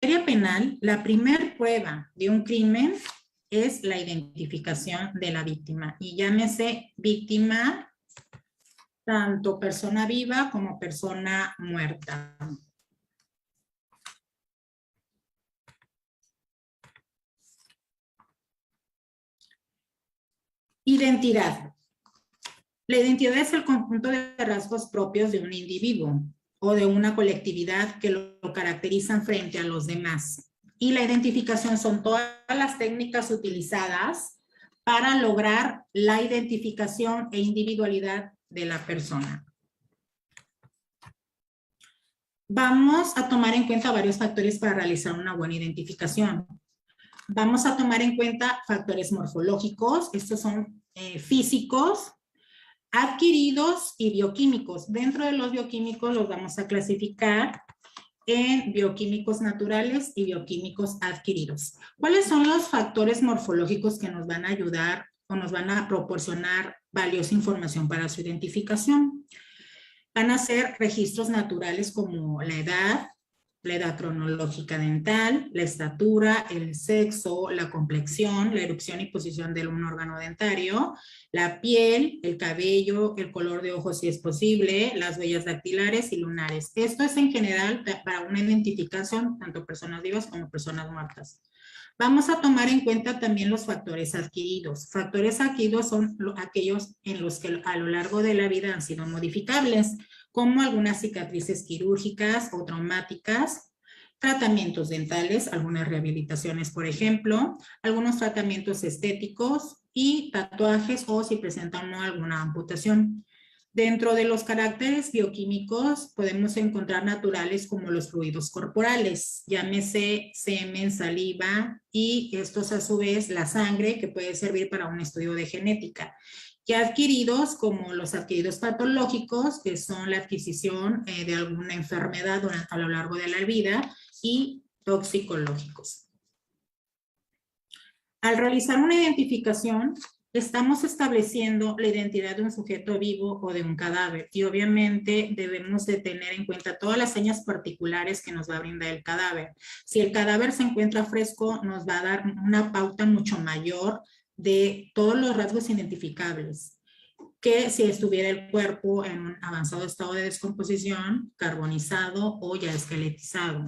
materia penal, la primer prueba de un crimen es la identificación de la víctima. Y llámese víctima, tanto persona viva como persona muerta. Identidad. La identidad es el conjunto de rasgos propios de un individuo o de una colectividad que lo caracterizan frente a los demás. Y la identificación son todas las técnicas utilizadas para lograr la identificación e individualidad de la persona. Vamos a tomar en cuenta varios factores para realizar una buena identificación. Vamos a tomar en cuenta factores morfológicos, estos son físicos, adquiridos y bioquímicos. Dentro de los bioquímicos los vamos a clasificar en bioquímicos naturales y bioquímicos adquiridos. ¿Cuáles son los factores morfológicos que nos van a ayudar o nos van a proporcionar valiosa información para su identificación? Van a ser registros naturales como la edad cronológica dental, la estatura, el sexo, la complexión, la erupción y posición de un órgano dentario, la piel, el cabello, el color de ojos si es posible, las huellas dactilares y lunares. Esto es en general para una identificación, tanto personas vivas como personas muertas. Vamos a tomar en cuenta también los factores adquiridos. Factores adquiridos son aquellos en los que a lo largo de la vida han sido modificables, como algunas cicatrices quirúrgicas o traumáticas, tratamientos dentales, algunas rehabilitaciones, por ejemplo, algunos tratamientos estéticos y tatuajes o si presentan no alguna amputación. Dentro de los caracteres bioquímicos podemos encontrar naturales como los fluidos corporales, llámese semen, saliva y estos a su vez la sangre que puede servir para un estudio de genética. Y adquiridos como los adquiridos patológicos que son la adquisición de alguna enfermedad a lo largo de la vida y toxicológicos. Al realizar una identificación, estamos estableciendo la identidad de un sujeto vivo o de un cadáver y obviamente debemos de tener en cuenta todas las señas particulares que nos va a brindar el cadáver. Si el cadáver se encuentra fresco, nos va a dar una pauta mucho mayor de todos los rasgos identificables que si estuviera el cuerpo en un avanzado estado de descomposición, carbonizado o ya esqueletizado.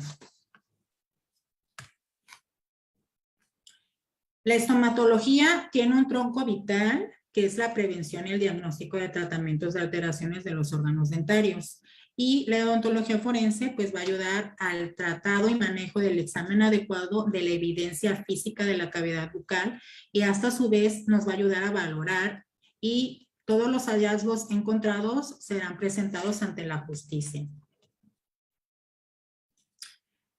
La estomatología tiene un tronco vital, que es la prevención y el diagnóstico de tratamientos de alteraciones de los órganos dentarios. Y la odontología forense, pues va a ayudar al tratado y manejo del examen adecuado de la evidencia física de la cavidad bucal y hasta a su vez nos va a ayudar a valorar y todos los hallazgos encontrados serán presentados ante la justicia.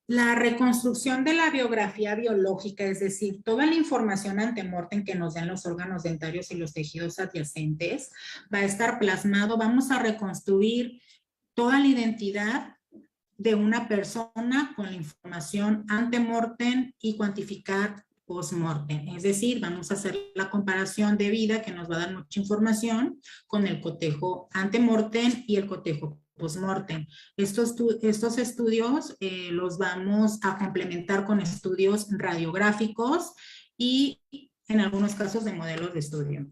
La reconstrucción de la biografía biológica, es decir, toda la información antemortem que nos dan los órganos dentarios y los tejidos adyacentes, va a estar plasmado. Vamos a reconstruir toda la identidad de una persona con la información antemortem y cuantificar postmortem. Es decir, vamos a hacer la comparación de vida que nos va a dar mucha información con el cotejo antemortem y el cotejo postmortem. Estos estudios los vamos a complementar con estudios radiográficos y en algunos casos de modelos de estudio.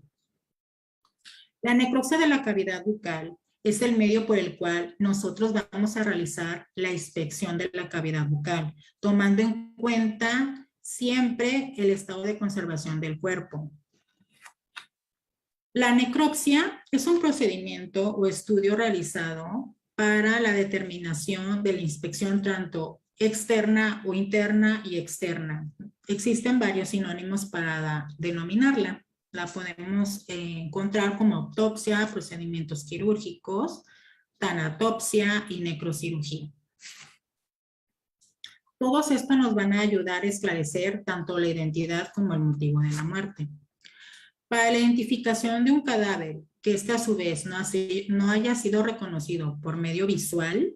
La necropsia de la cavidad bucal es el medio por el cual nosotros vamos a realizar la inspección de la cavidad bucal, tomando en cuenta siempre el estado de conservación del cuerpo. La necropsia es un procedimiento o estudio realizado para la determinación de la inspección tanto externa o interna y externa. Existen varios sinónimos para denominarla. La podemos encontrar como autopsia, procedimientos quirúrgicos, tanatopsia y necrocirugía. Todos estos nos van a ayudar a esclarecer tanto la identidad como el motivo de la muerte. Para la identificación de un cadáver que a su vez no haya sido reconocido por medio visual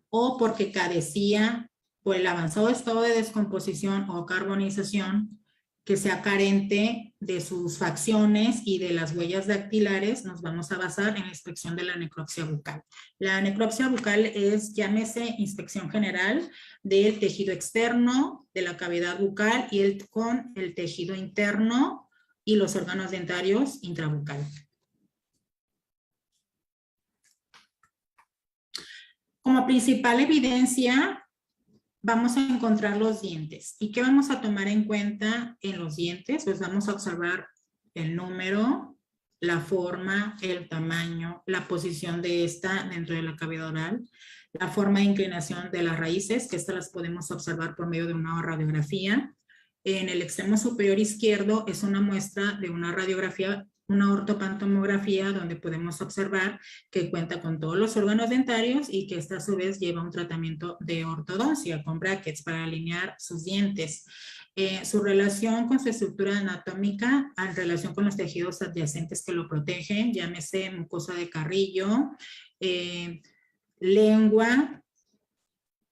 o porque carecía por el avanzado estado de descomposición o carbonización, que sea carente de sus facciones y de las huellas dactilares, nos vamos a basar en la inspección de la necropsia bucal. La necropsia bucal es, llámese, inspección general del tejido externo de la cavidad bucal y con el tejido interno y los órganos dentarios intrabucal. Como principal evidencia, vamos a encontrar los dientes. ¿Y qué vamos a tomar en cuenta en los dientes? Pues vamos a observar el número, la forma, el tamaño, la posición de esta dentro de la cavidad oral, la forma de inclinación de las raíces, que estas las podemos observar por medio de una radiografía. En el extremo superior izquierdo es una muestra de una radiografía, una ortopantomografía, donde podemos observar que cuenta con todos los órganos dentarios y que esta a su vez lleva un tratamiento de ortodoncia con brackets para alinear sus dientes. Su relación con su estructura anatómica en relación con los tejidos adyacentes que lo protegen, llámese mucosa de carrillo, lengua,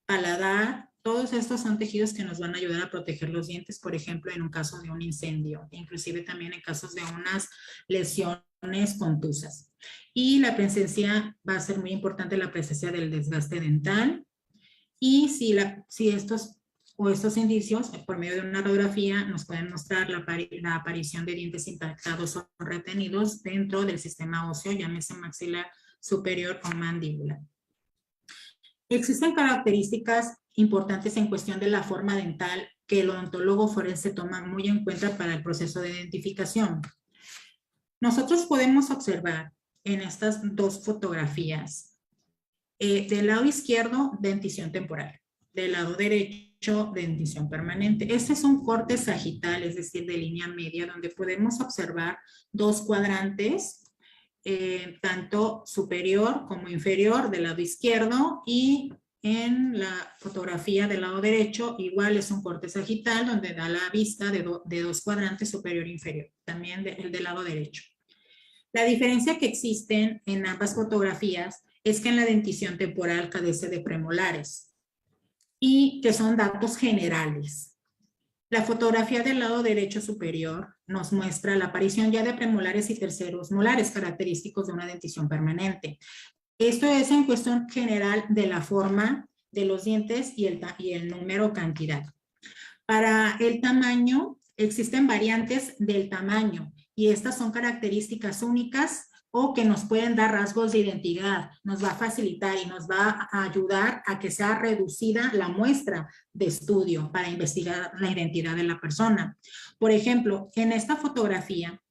paladar. Todos estos son tejidos que nos van a ayudar a proteger los dientes, por ejemplo, en un caso de un incendio, inclusive también en casos de unas lesiones contusas. Y la presencia, va a ser muy importante la presencia del desgaste dental. Y si estos indicios, por medio de una radiografía, nos pueden mostrar la aparición de dientes impactados o retenidos dentro del sistema óseo, llámese maxilar superior o mandíbula. Existen características importantes en cuestión de la forma dental que el odontólogo forense toma muy en cuenta para el proceso de identificación. Nosotros podemos observar en estas dos fotografías, del lado izquierdo, dentición temporal, del lado derecho, dentición permanente. Este es un corte sagital, es decir, de línea media, donde podemos observar dos cuadrantes, tanto superior como inferior del lado izquierdo, y en la fotografía del lado derecho igual es un corte sagital donde da la vista de dos cuadrantes superior e inferior, también el del lado derecho. La diferencia que existen en ambas fotografías es que en la dentición temporal carece de premolares y que son datos generales. La fotografía del lado derecho superior nos muestra la aparición ya de premolares y terceros molares característicos de una dentición permanente. Esto es en cuestión general de la forma de los dientes y el número o cantidad. Para el tamaño, existen variantes del tamaño y estas son características únicas o que nos pueden dar rasgos de identidad, nos va a facilitar y nos va a ayudar a que sea reducida la muestra de estudio para investigar la identidad de la persona. Por ejemplo, en esta fotografía,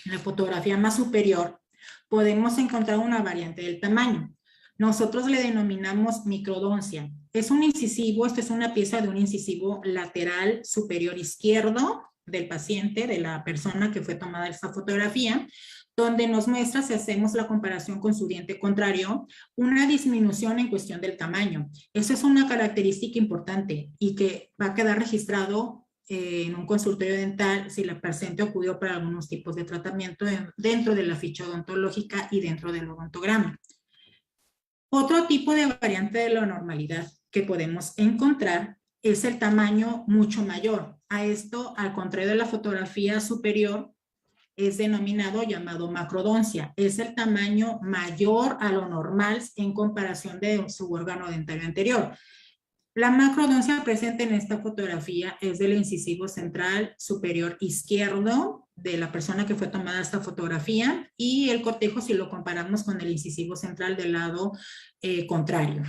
en la fotografía más superior, podemos encontrar una variante del tamaño. Nosotros le denominamos microdoncia. Es un incisivo, esta es una pieza de un incisivo lateral superior izquierdo del paciente, de la persona que fue tomada esta fotografía, donde nos muestra, si hacemos la comparación con su diente contrario, una disminución en cuestión del tamaño. Esa es una característica importante y que va a quedar registrado en un consultorio dental si la paciente acudió para algunos tipos de tratamiento dentro de la ficha odontológica y dentro del odontograma. Otro tipo de variante de la normalidad que podemos encontrar es el tamaño mucho mayor. A esto, al contrario de la fotografía superior, es denominado llamado macrodoncia. Es el tamaño mayor a lo normal en comparación de su órgano dentario anterior. La macrodoncia presente en esta fotografía es del incisivo central superior izquierdo de la persona que fue tomada esta fotografía y el cortejo si lo comparamos con el incisivo central del lado contrario.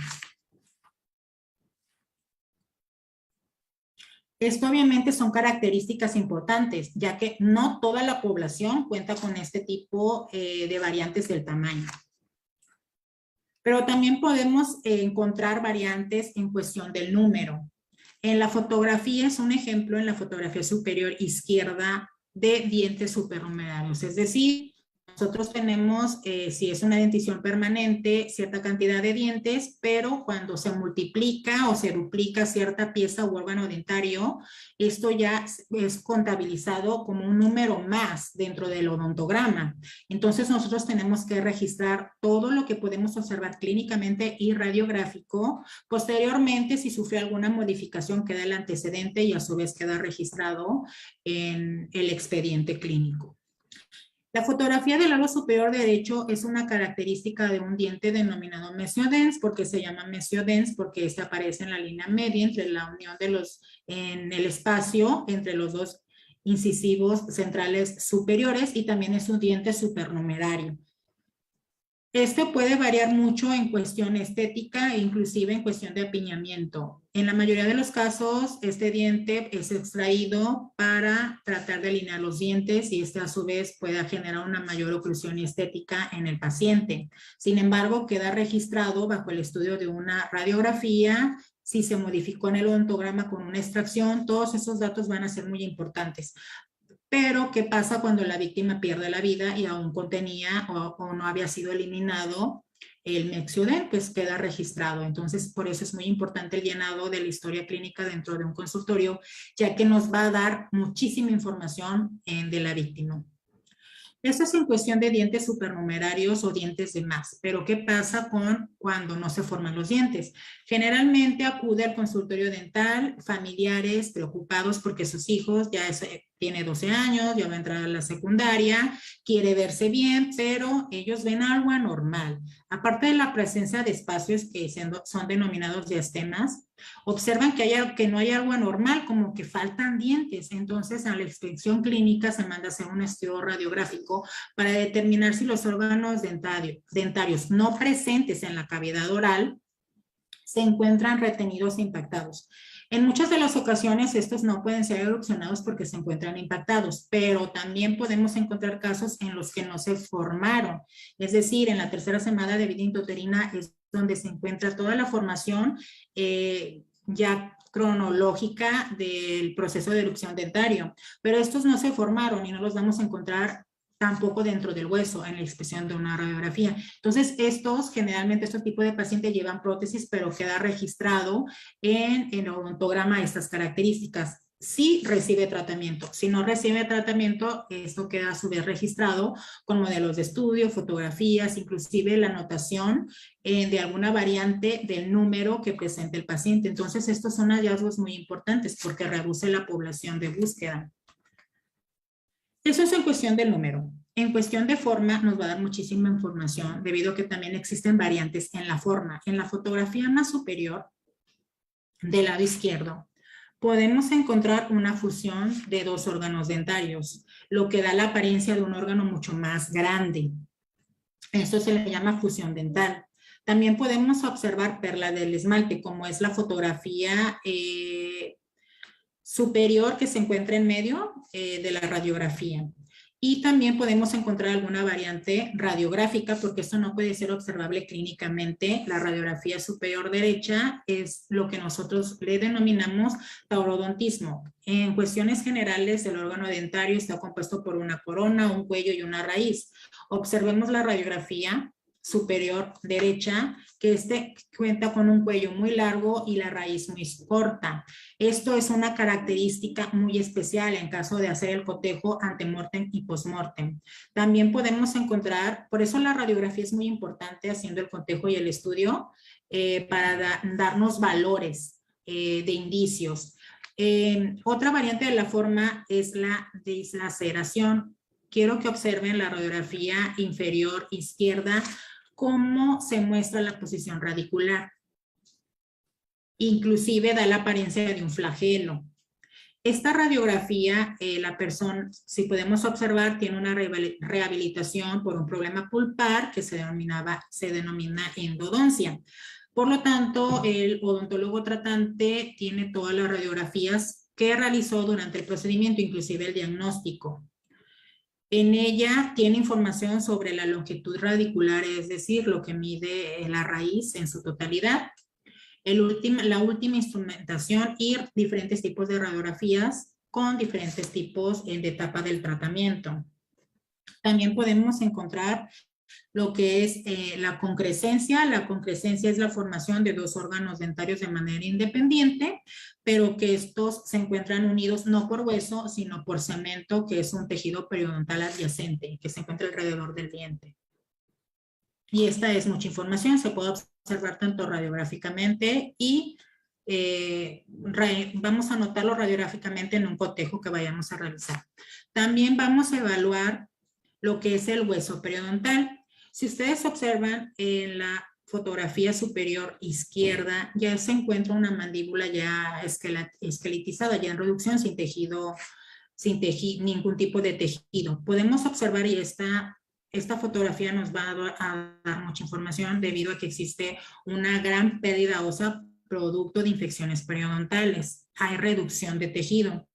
Esto obviamente son características importantes, ya que no toda la población cuenta con este tipo de variantes del tamaño. Pero también podemos encontrar variantes en cuestión del número. En la fotografía es un ejemplo, en la fotografía superior izquierda, de dientes supernumerarios, es decir, Nosotros tenemos, si es una dentición permanente, cierta cantidad de dientes, pero cuando se multiplica o se duplica cierta pieza u órgano dentario, esto ya es contabilizado como un número más dentro del odontograma. Entonces nosotros tenemos que registrar todo lo que podemos observar clínicamente y radiográfico. Posteriormente, si sufre alguna modificación, queda el antecedente y a su vez queda registrado en el expediente clínico. La fotografía del lado superior derecho es una característica de un diente denominado mesiodens, porque se llama mesiodens porque este aparece en la línea media entre la unión de en el espacio entre los dos incisivos centrales superiores, y también es un diente supernumerario. Este puede variar mucho en cuestión estética e inclusive en cuestión de apiñamiento. En la mayoría de los casos, este diente es extraído para tratar de alinear los dientes y este a su vez pueda generar una mayor oclusión estética en el paciente. Sin embargo, queda registrado bajo el estudio de una radiografía. Si se modificó en el odontograma con una extracción, todos esos datos van a ser muy importantes. Pero, ¿qué pasa cuando la víctima pierde la vida y aún contenía o no había sido eliminado el Mexioden? Pues queda registrado. Entonces, por eso es muy importante el llenado de la historia clínica dentro de un consultorio, ya que nos va a dar muchísima información de la víctima. Esto es en cuestión de dientes supernumerarios o dientes de más, pero ¿qué pasa cuando no se forman los dientes? Generalmente acude al consultorio dental familiares preocupados porque sus hijos tiene 12 años, ya va a entrar a la secundaria, quiere verse bien, pero ellos ven algo anormal. Aparte de la presencia de espacios que son denominados diastemas, observan que no hay algo anormal, como que faltan dientes. Entonces, a la inspección clínica se manda a hacer un estudio radiográfico para determinar si los órganos dentarios no presentes en la cavidad oral se encuentran retenidos e impactados. En muchas de las ocasiones estos no pueden ser erupcionados porque se encuentran impactados, pero también podemos encontrar casos en los que no se formaron. Es decir, en la tercera semana de vida intrauterina es donde se encuentra toda la formación ya cronológica del proceso de erupción dentario, pero estos no se formaron y no los vamos a encontrar tampoco dentro del hueso en la inspección de una radiografía. Entonces, generalmente estos tipos de pacientes llevan prótesis, pero queda registrado en el odontograma estas características. Si recibe tratamiento, si no recibe tratamiento, esto queda a su vez registrado con modelos de estudio, fotografías, inclusive la anotación de alguna variante del número que presenta el paciente. Entonces, estos son hallazgos muy importantes porque reduce la población de búsqueda. Eso es en cuestión del número. En cuestión de forma nos va a dar muchísima información debido a que también existen variantes en la forma. En la fotografía más superior del lado izquierdo podemos encontrar una fusión de dos órganos dentarios, lo que da la apariencia de un órgano mucho más grande. Esto se le llama fusión dental. También podemos observar perla del esmalte, como es la fotografía superior que se encuentra en medio de la radiografía. Y también podemos encontrar alguna variante radiográfica, porque esto no puede ser observable clínicamente. La radiografía superior derecha es lo que nosotros le denominamos taurodontismo. En cuestiones generales, el órgano dentario está compuesto por una corona, un cuello y una raíz. Observemos la radiografía superior derecha, que cuenta con un cuello muy largo y la raíz muy corta. Esto es una característica muy especial en caso de hacer el cotejo antemortem y postmortem. También podemos encontrar, por eso la radiografía es muy importante haciendo el cotejo y el estudio para darnos valores de indicios. Otra variante de la forma es la dislaceración. Quiero que observen la radiografía inferior izquierda, cómo se muestra la posición radicular. Inclusive da la apariencia de un flagelo. Esta radiografía, la persona, si podemos observar, tiene una rehabilitación por un problema pulpar que se denomina endodoncia. Por lo tanto, el odontólogo tratante tiene todas las radiografías que realizó durante el procedimiento, inclusive el diagnóstico. En ella tiene información sobre la longitud radicular, es decir, lo que mide la raíz en su totalidad, la última instrumentación y diferentes tipos de radiografías con diferentes tipos de etapa del tratamiento. También podemos encontrar lo que es la concrescencia. La concrescencia es la formación de dos órganos dentarios de manera independiente, pero que estos se encuentran unidos no por hueso, sino por cemento, que es un tejido periodontal adyacente que se encuentra alrededor del diente. Y esta es mucha información, se puede observar tanto radiográficamente y vamos a anotarlo radiográficamente en un cotejo que vayamos a realizar. También vamos a evaluar lo que es el hueso periodontal. Si ustedes observan en la fotografía superior izquierda, ya se encuentra una mandíbula ya esqueletizada, ya en reducción, sin tejido, ningún tipo de tejido. Podemos observar, y esta fotografía nos va a dar mucha información debido a que existe una gran pérdida ósea producto de infecciones periodontales. Hay reducción de tejido.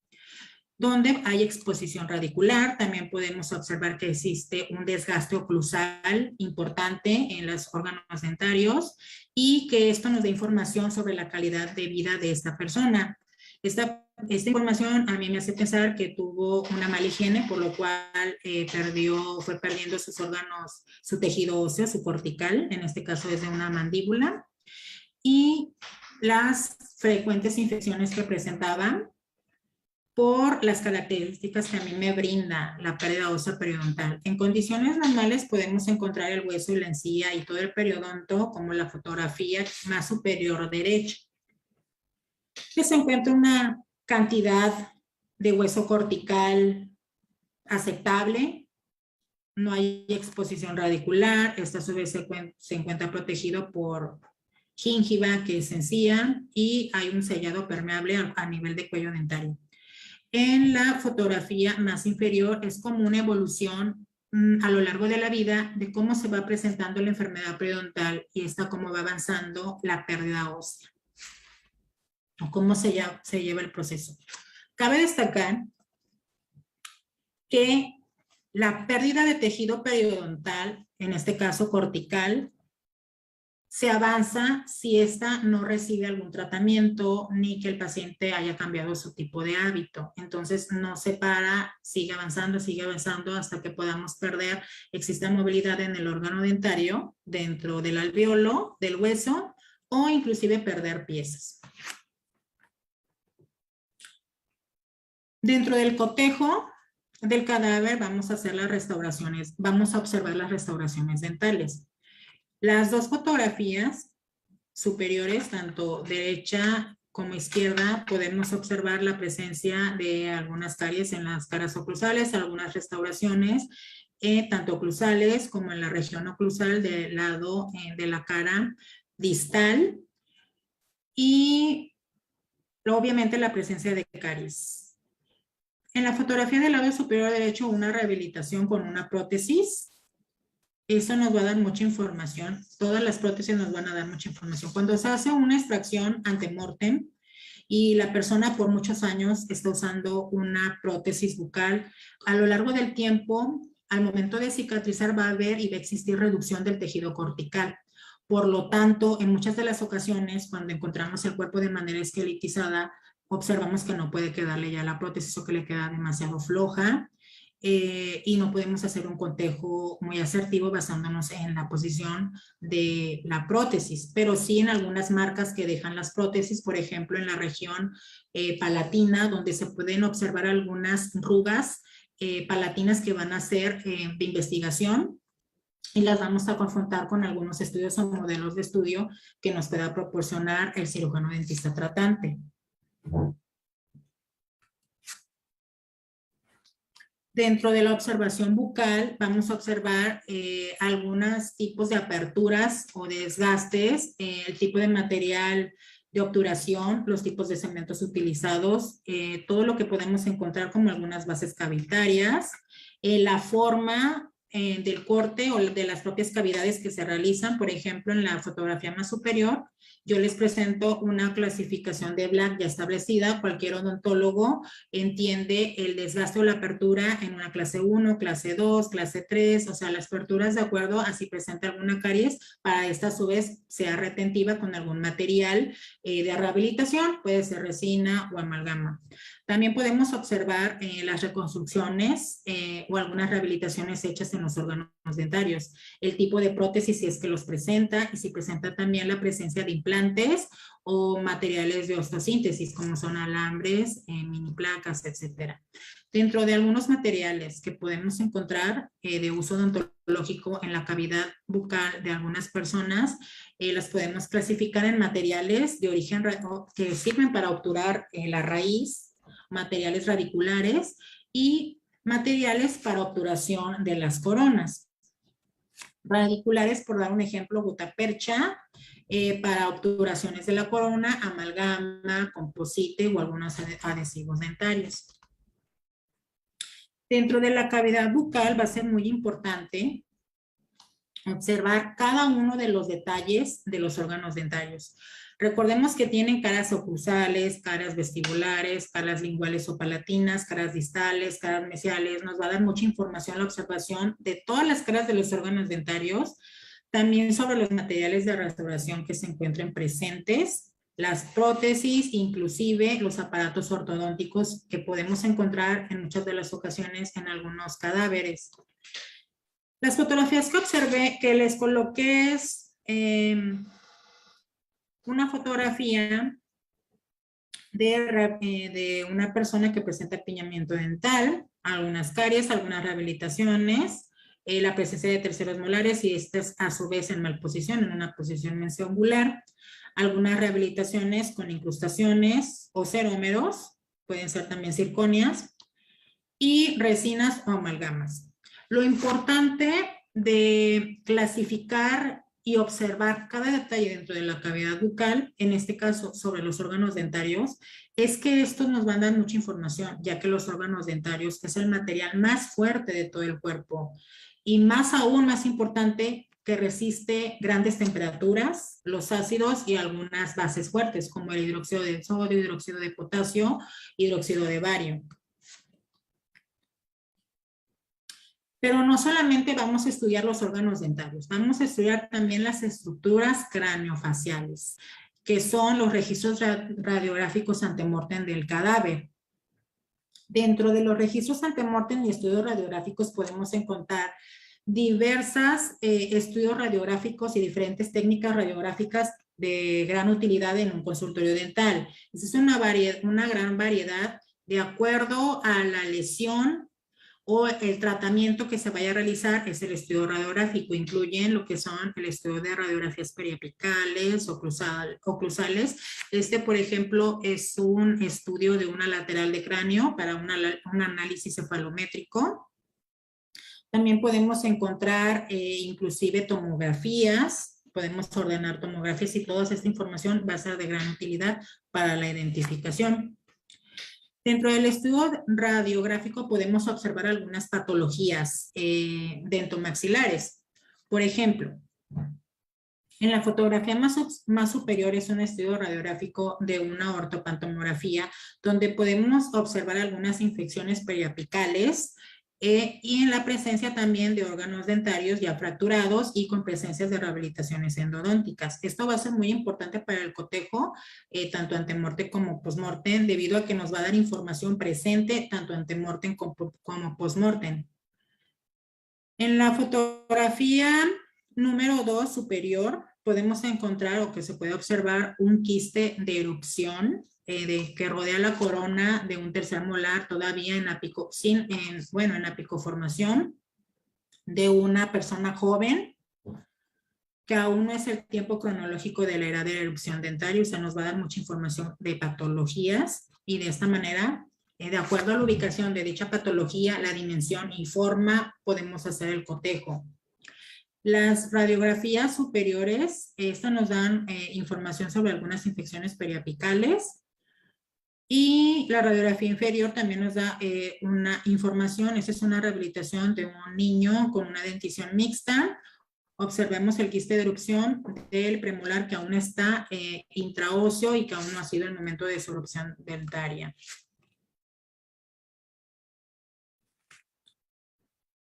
Donde hay exposición radicular, también podemos observar que existe un desgaste oclusal importante en los órganos dentarios y que esto nos da información sobre la calidad de vida de esta persona. Esta información a mí me hace pensar que tuvo una mala higiene, por lo cual fue perdiendo sus órganos, su tejido óseo, su cortical, en este caso es de una mandíbula, y las frecuentes infecciones que presentaban por las características que a mí me brinda la pérdida ósea periodontal. En condiciones normales podemos encontrar el hueso y la encía y todo el periodonto como la fotografía más superior derecha, que se encuentra una cantidad de hueso cortical aceptable, no hay exposición radicular, esta a su vez se encuentra protegido por gíngiva, que es encía, y hay un sellado permeable a nivel de cuello dentario. En la fotografía más inferior es como una evolución a lo largo de la vida de cómo se va presentando la enfermedad periodontal y esta cómo va avanzando la pérdida ósea o cómo se lleva el proceso. Cabe destacar que la pérdida de tejido periodontal, en este caso cortical, se avanza si ésta no recibe algún tratamiento ni que el paciente haya cambiado su tipo de hábito. Entonces no se para, sigue avanzando hasta que podamos perder, exista movilidad en el órgano dentario, dentro del alveolo, del hueso, o inclusive perder piezas. Dentro del cotejo del cadáver vamos a hacer las restauraciones, vamos a observar las restauraciones dentales. Las dos fotografías superiores, tanto derecha como izquierda, podemos observar la presencia de algunas caries en las caras oclusales, algunas restauraciones, tanto oclusales como en la región oclusal del lado de la cara distal, y obviamente la presencia de caries. En la fotografía del lado superior derecho, una rehabilitación con una prótesis. Eso nos va a dar mucha información. Todas las prótesis nos van a dar mucha información. Cuando se hace una extracción antemortem y la persona por muchos años está usando una prótesis bucal, a lo largo del tiempo, al momento de cicatrizar va a haber y va a existir reducción del tejido cortical. Por lo tanto, en muchas de las ocasiones, cuando encontramos el cuerpo de manera esqueletizada, observamos que no puede quedarle ya la prótesis o que le queda demasiado floja. Y no podemos hacer un cotejo muy asertivo basándonos en la posición de la prótesis, pero sí en algunas marcas que dejan las prótesis, por ejemplo en la región palatina, donde se pueden observar algunas rugas palatinas que van a ser de investigación, y las vamos a confrontar con algunos estudios o modelos de estudio que nos pueda proporcionar el cirujano dentista tratante. Dentro de la observación bucal vamos a observar algunos tipos de aperturas o desgastes, el tipo de material de obturación, los tipos de cementos utilizados, todo lo que podemos encontrar como algunas bases cavitarias, la forma del corte o de las propias cavidades que se realizan. Por ejemplo, en la fotografía más superior, yo les presento una clasificación de Black ya establecida. Cualquier odontólogo entiende el desgaste o la apertura en una clase 1, clase 2, clase 3, o sea, las aperturas de acuerdo a si presenta alguna caries, para esta a su vez sea retentiva con algún material de rehabilitación, puede ser resina o amalgama. También podemos observar las reconstrucciones o algunas rehabilitaciones hechas en los órganos dentarios, el tipo de prótesis si es que los presenta y si presenta también la presencia de implantes o materiales de osteosíntesis como son alambres, mini placas, etcétera. Dentro de algunos materiales que podemos encontrar de uso odontológico en la cavidad bucal de algunas personas, las podemos clasificar en materiales de origen que sirven para obturar la raíz, materiales radiculares y materiales para obturación de las coronas. Radiculares, por dar un ejemplo, gutapercha, para obturaciones de la corona, amalgama, composite o algunos adhesivos dentarios. Dentro de la cavidad bucal va a ser muy importante observar cada uno de los detalles de los órganos dentarios. Recordemos que tienen caras oclusales, caras vestibulares, caras linguales o palatinas, caras distales, caras mesiales. Nos va a dar mucha información la observación de todas las caras de los órganos dentarios, también sobre los materiales de restauración que se encuentren presentes, las prótesis, inclusive los aparatos ortodónticos que podemos encontrar en muchas de las ocasiones en algunos cadáveres. Las fotografías que observé, que les coloqué es una fotografía de una persona que presenta apiñamiento dental, algunas caries, algunas rehabilitaciones, la presencia de terceros molares y estas a su vez en malposición, en una posición mesiongular, algunas rehabilitaciones con incrustaciones o cerómeros, pueden ser también zirconias, y resinas o amalgamas. Lo importante de clasificar y observar cada detalle dentro de la cavidad bucal, en este caso sobre los órganos dentarios, es que estos nos van a dar mucha información, ya que los órganos dentarios es el material más fuerte de todo el cuerpo y más aún, más importante, que resiste grandes temperaturas, los ácidos y algunas bases fuertes, como el hidróxido de sodio, hidróxido de potasio, hidróxido de bario. Pero no solamente vamos a estudiar los órganos dentarios, vamos a estudiar también las estructuras craneofaciales, que son los registros radiográficos antemortem del cadáver. Dentro de los registros antemortem y estudios radiográficos podemos encontrar diversas estudios radiográficos y diferentes técnicas radiográficas de gran utilidad en un consultorio dental. Esa es una gran variedad de acuerdo a la lesión o el tratamiento que se vaya a realizar. Es el estudio radiográfico. Incluyen lo que son el estudio de radiografías periapicales, oclusales. Por ejemplo, es un estudio de una lateral de cráneo para un análisis cefalométrico. También podemos encontrar inclusive tomografías, podemos ordenar tomografías y toda esta información va a ser de gran utilidad para la identificación. Dentro del estudio radiográfico podemos observar algunas patologías dentomaxilares. Por ejemplo, en la fotografía más superior es un estudio radiográfico de una ortopantomografía donde podemos observar algunas infecciones periapicales, y en la presencia también de órganos dentarios ya fracturados y con presencias de rehabilitaciones endodónticas. Esto va a ser muy importante para el cotejo, tanto antemortem como postmortem, debido a que nos va a dar información presente, tanto antemortem como postmortem. En la fotografía número 2 superior, podemos encontrar o que se puede observar un quiste de erupción que rodea la corona de un tercer molar todavía en apicoformación de una persona joven, que aún no es el tiempo cronológico de la era de la erupción dentaria. O sea, nos va a dar mucha información de patologías y de esta manera, de acuerdo a la ubicación de dicha patología, la dimensión y forma, podemos hacer el cotejo. Las radiografías superiores, estas nos dan información sobre algunas infecciones periapicales y la radiografía inferior también nos da una información. Esta es una rehabilitación de un niño con una dentición mixta. Observemos el quiste de erupción del premolar que aún está intraóseo y que aún no ha sido el momento de su erupción dentaria.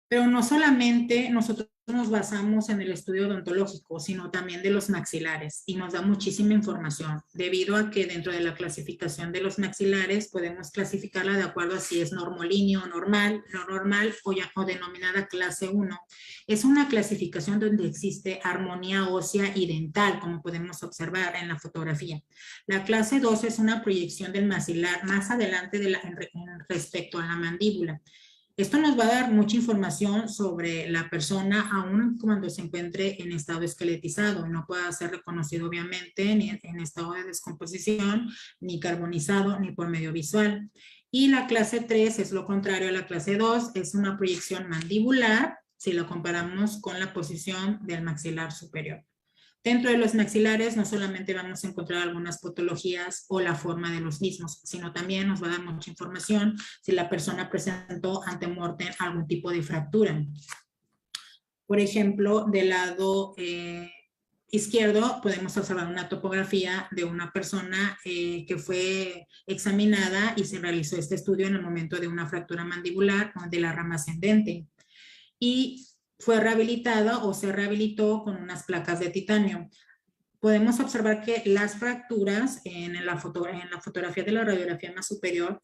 Pero no solamente nosotros nos basamos en el estudio odontológico, sino también de los maxilares, y nos da muchísima información, debido a que dentro de la clasificación de los maxilares podemos clasificarla de acuerdo a si es normolíneo, normal, no normal o denominada clase 1. Es una clasificación donde existe armonía ósea y dental, como podemos observar en la fotografía. La clase 2 es una proyección del maxilar más adelante respecto a la mandíbula. Esto nos va a dar mucha información sobre la persona, aun cuando se encuentre en estado esqueletizado, no pueda ser reconocido obviamente ni en estado de descomposición, ni carbonizado, ni por medio visual. Y la clase 3 es lo contrario a la clase 2, es una proyección mandibular, si lo comparamos con la posición del maxilar superior. Dentro de los maxilares no solamente vamos a encontrar algunas patologías o la forma de los mismos, sino también nos va a dar mucha información si la persona presentó antemortem algún tipo de fractura. Por ejemplo, del lado izquierdo podemos observar una topografía de una persona que fue examinada y se realizó este estudio en el momento de una fractura mandibular de la rama ascendente. Y fue rehabilitado o se rehabilitó con unas placas de titanio. Podemos observar que las fracturas en la fotografía de la radiografía más superior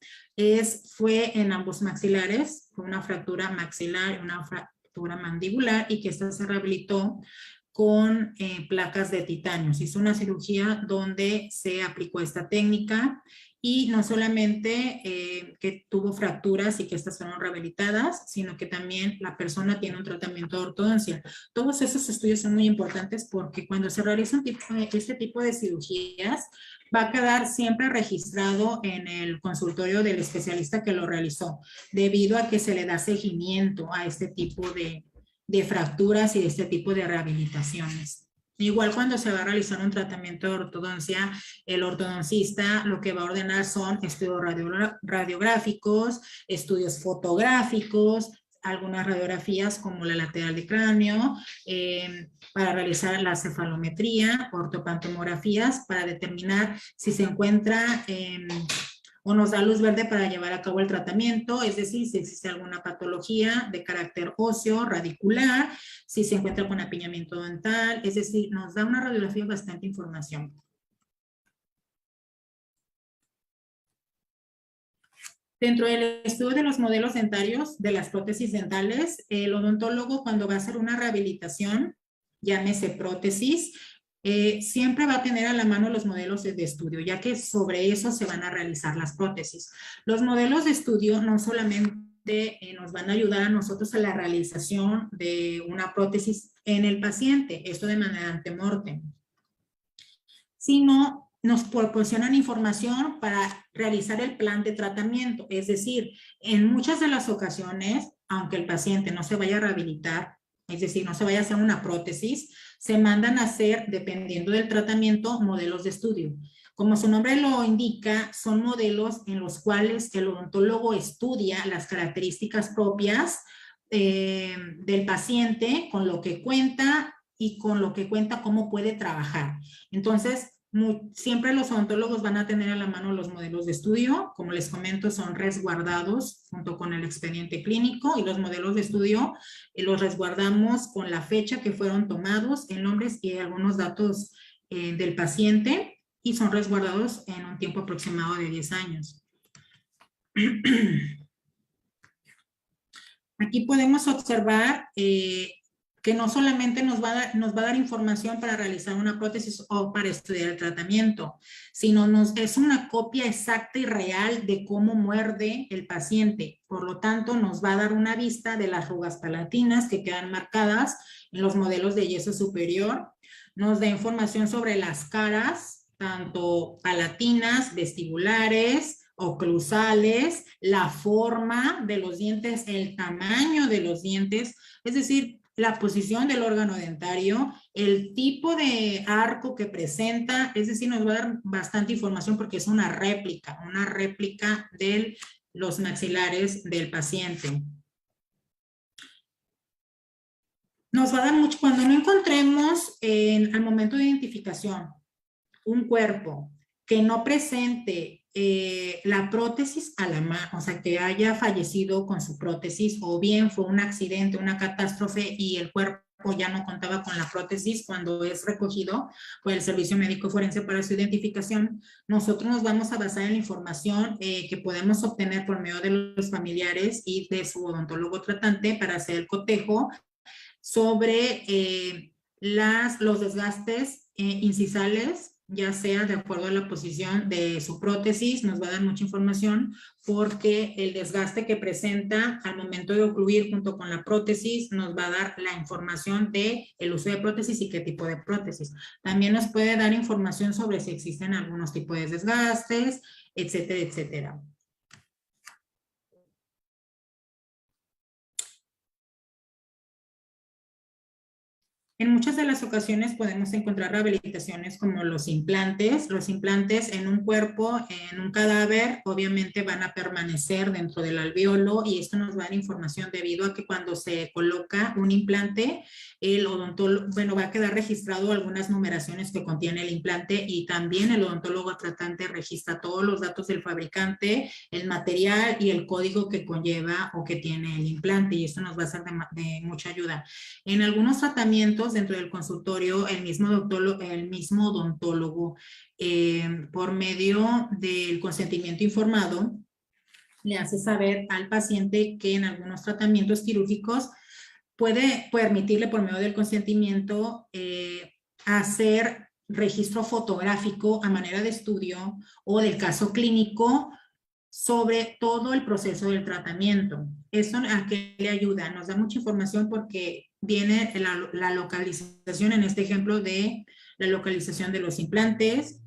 fue en ambos maxilares, fue una fractura maxilar y una fractura mandibular, y que esta se rehabilitó con placas de titanio. Se hizo una cirugía donde se aplicó esta técnica, y no solamente que tuvo fracturas y que estas fueron rehabilitadas, sino que también la persona tiene un tratamiento de ortodoncia. Todos esos estudios son muy importantes porque cuando se realizan este tipo de cirugías, va a quedar siempre registrado en el consultorio del especialista que lo realizó, debido a que se le da seguimiento a este tipo de fracturas y de este tipo de rehabilitaciones. Igual cuando se va a realizar un tratamiento de ortodoncia, el ortodoncista lo que va a ordenar son estudios radiográficos, estudios fotográficos, algunas radiografías como la lateral de cráneo, para realizar la cefalometría, ortopantomografías, para determinar si se encuentra o nos da luz verde para llevar a cabo el tratamiento, es decir, si existe alguna patología de carácter óseo, radicular, si se encuentra algún apiñamiento dental, es decir, nos da una radiografía bastante información. Dentro del estudio de los modelos dentarios, de las prótesis dentales, el odontólogo cuando va a hacer una rehabilitación, llámese prótesis, siempre va a tener a la mano los modelos de estudio, ya que sobre eso se van a realizar las prótesis. Los modelos de estudio no solamente nos van a ayudar a nosotros a la realización de una prótesis en el paciente, esto de manera antemortem, sino nos proporcionan información para realizar el plan de tratamiento. Es decir, en muchas de las ocasiones, aunque el paciente no se vaya a rehabilitar, es decir, no se vaya a hacer una prótesis, se mandan a hacer, dependiendo del tratamiento, modelos de estudio. Como su nombre lo indica, son modelos en los cuales el odontólogo estudia las características propias del paciente, con lo que cuenta y con lo que cuenta cómo puede trabajar. Entonces, siempre los odontólogos van a tener a la mano los modelos de estudio, como les comento, son resguardados junto con el expediente clínico, y los modelos de estudio los resguardamos con la fecha que fueron tomados, el nombre y algunos datos del paciente, y son resguardados en un tiempo aproximado de 10 años. Aquí podemos observar que no solamente nos va a dar información para realizar una prótesis o para estudiar el tratamiento, sino es una copia exacta y real de cómo muerde el paciente. Por lo tanto, nos va a dar una vista de las arrugas palatinas que quedan marcadas en los modelos de yeso superior. Nos da información sobre las caras, tanto palatinas, vestibulares, oclusales, la forma de los dientes, el tamaño de los dientes, es decir, la posición del órgano dentario, el tipo de arco que presenta, es decir, nos va a dar bastante información porque es una réplica de los maxilares del paciente. Nos va a dar mucho, cuando no encontremos al momento de identificación un cuerpo que no presente la prótesis a la mano, o sea, que haya fallecido con su prótesis, o bien fue un accidente, una catástrofe y el cuerpo ya no contaba con la prótesis cuando es recogido por el servicio médico forense para su identificación, nosotros nos vamos a basar en la información que podemos obtener por medio de los familiares y de su odontólogo tratante para hacer el cotejo sobre los desgastes incisales, ya sea de acuerdo a la posición de su prótesis, nos va a dar mucha información porque el desgaste que presenta al momento de ocluir junto con la prótesis nos va a dar la información de el uso de prótesis y qué tipo de prótesis. También nos puede dar información sobre si existen algunos tipos de desgastes, etcétera, etcétera. En muchas de las ocasiones podemos encontrar rehabilitaciones como los implantes. Los implantes en un cuerpo, en un cadáver, obviamente van a permanecer dentro del alveolo y esto nos va a dar información debido a que cuando se coloca un implante, el odontólogo, bueno, va a quedar registrado algunas numeraciones que contiene el implante y también el odontólogo tratante registra todos los datos del fabricante, el material y el código que conlleva o que tiene el implante y esto nos va a ser de mucha ayuda. En algunos tratamientos dentro del consultorio, el mismo odontólogo, por medio del consentimiento informado, le hace saber al paciente que en algunos tratamientos quirúrgicos puede permitirle por medio del consentimiento hacer registro fotográfico a manera de estudio o del caso clínico sobre todo el proceso del tratamiento. ¿Eso a qué le ayuda? Nos da mucha información porque viene la localización, en este ejemplo, de la localización de los implantes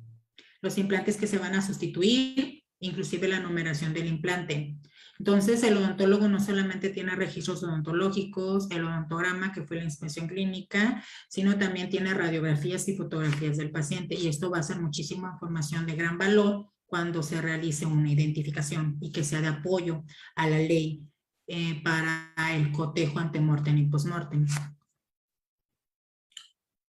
que se van a sustituir, inclusive la numeración del implante. Entonces, el odontólogo no solamente tiene registros odontológicos, el odontograma, que fue la inspección clínica, sino también tiene radiografías y fotografías del paciente, y esto va a ser muchísima información de gran valor cuando se realice una identificación y que sea de apoyo a la ley para el cotejo antemortem y postmortem.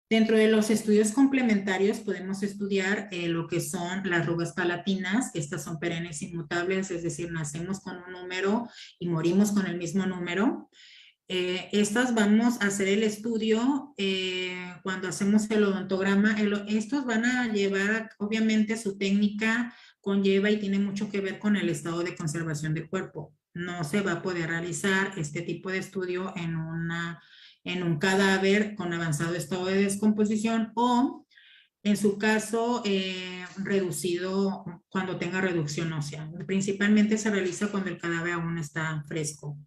Dentro de los estudios complementarios podemos estudiar lo que son las arrugas palatinas. Estas son perennes inmutables, es decir, nacemos con un número y morimos con el mismo número. Estas vamos a hacer el estudio cuando hacemos el odontograma. Estos van a llevar, obviamente, su técnica conlleva y tiene mucho que ver con el estado de conservación del cuerpo. No se va a poder realizar este tipo de estudio en un cadáver con avanzado estado de descomposición o, en su caso, reducido cuando tenga reducción ósea. Principalmente se realiza cuando el cadáver aún está fresco.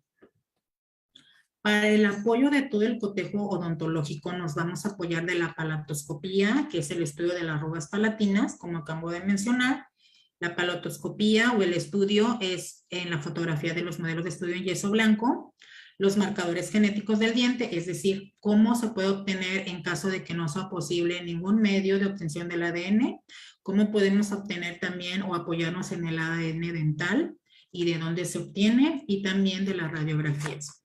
Para el apoyo de todo el cotejo odontológico nos vamos a apoyar de la palatoscopía, que es el estudio de las arrugas palatinas, como acabo de mencionar. La palatoscopía o el estudio es en la fotografía de los modelos de estudio en yeso blanco, los marcadores genéticos del diente, es decir, cómo se puede obtener en caso de que no sea posible ningún medio de obtención del ADN, cómo podemos obtener también o apoyarnos en el ADN dental y de dónde se obtiene, y también de las radiografías.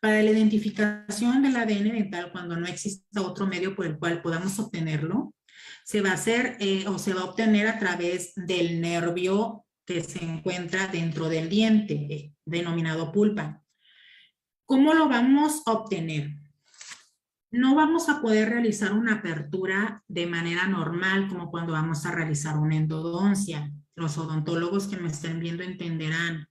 Para la identificación del ADN dental, cuando no exista otro medio por el cual podamos obtenerlo, se va a hacer o se va a obtener a través del nervio que se encuentra dentro del diente, denominado pulpa. ¿Cómo lo vamos a obtener? No vamos a poder realizar una apertura de manera normal como cuando vamos a realizar una endodoncia. Los odontólogos que me estén viendo entenderán.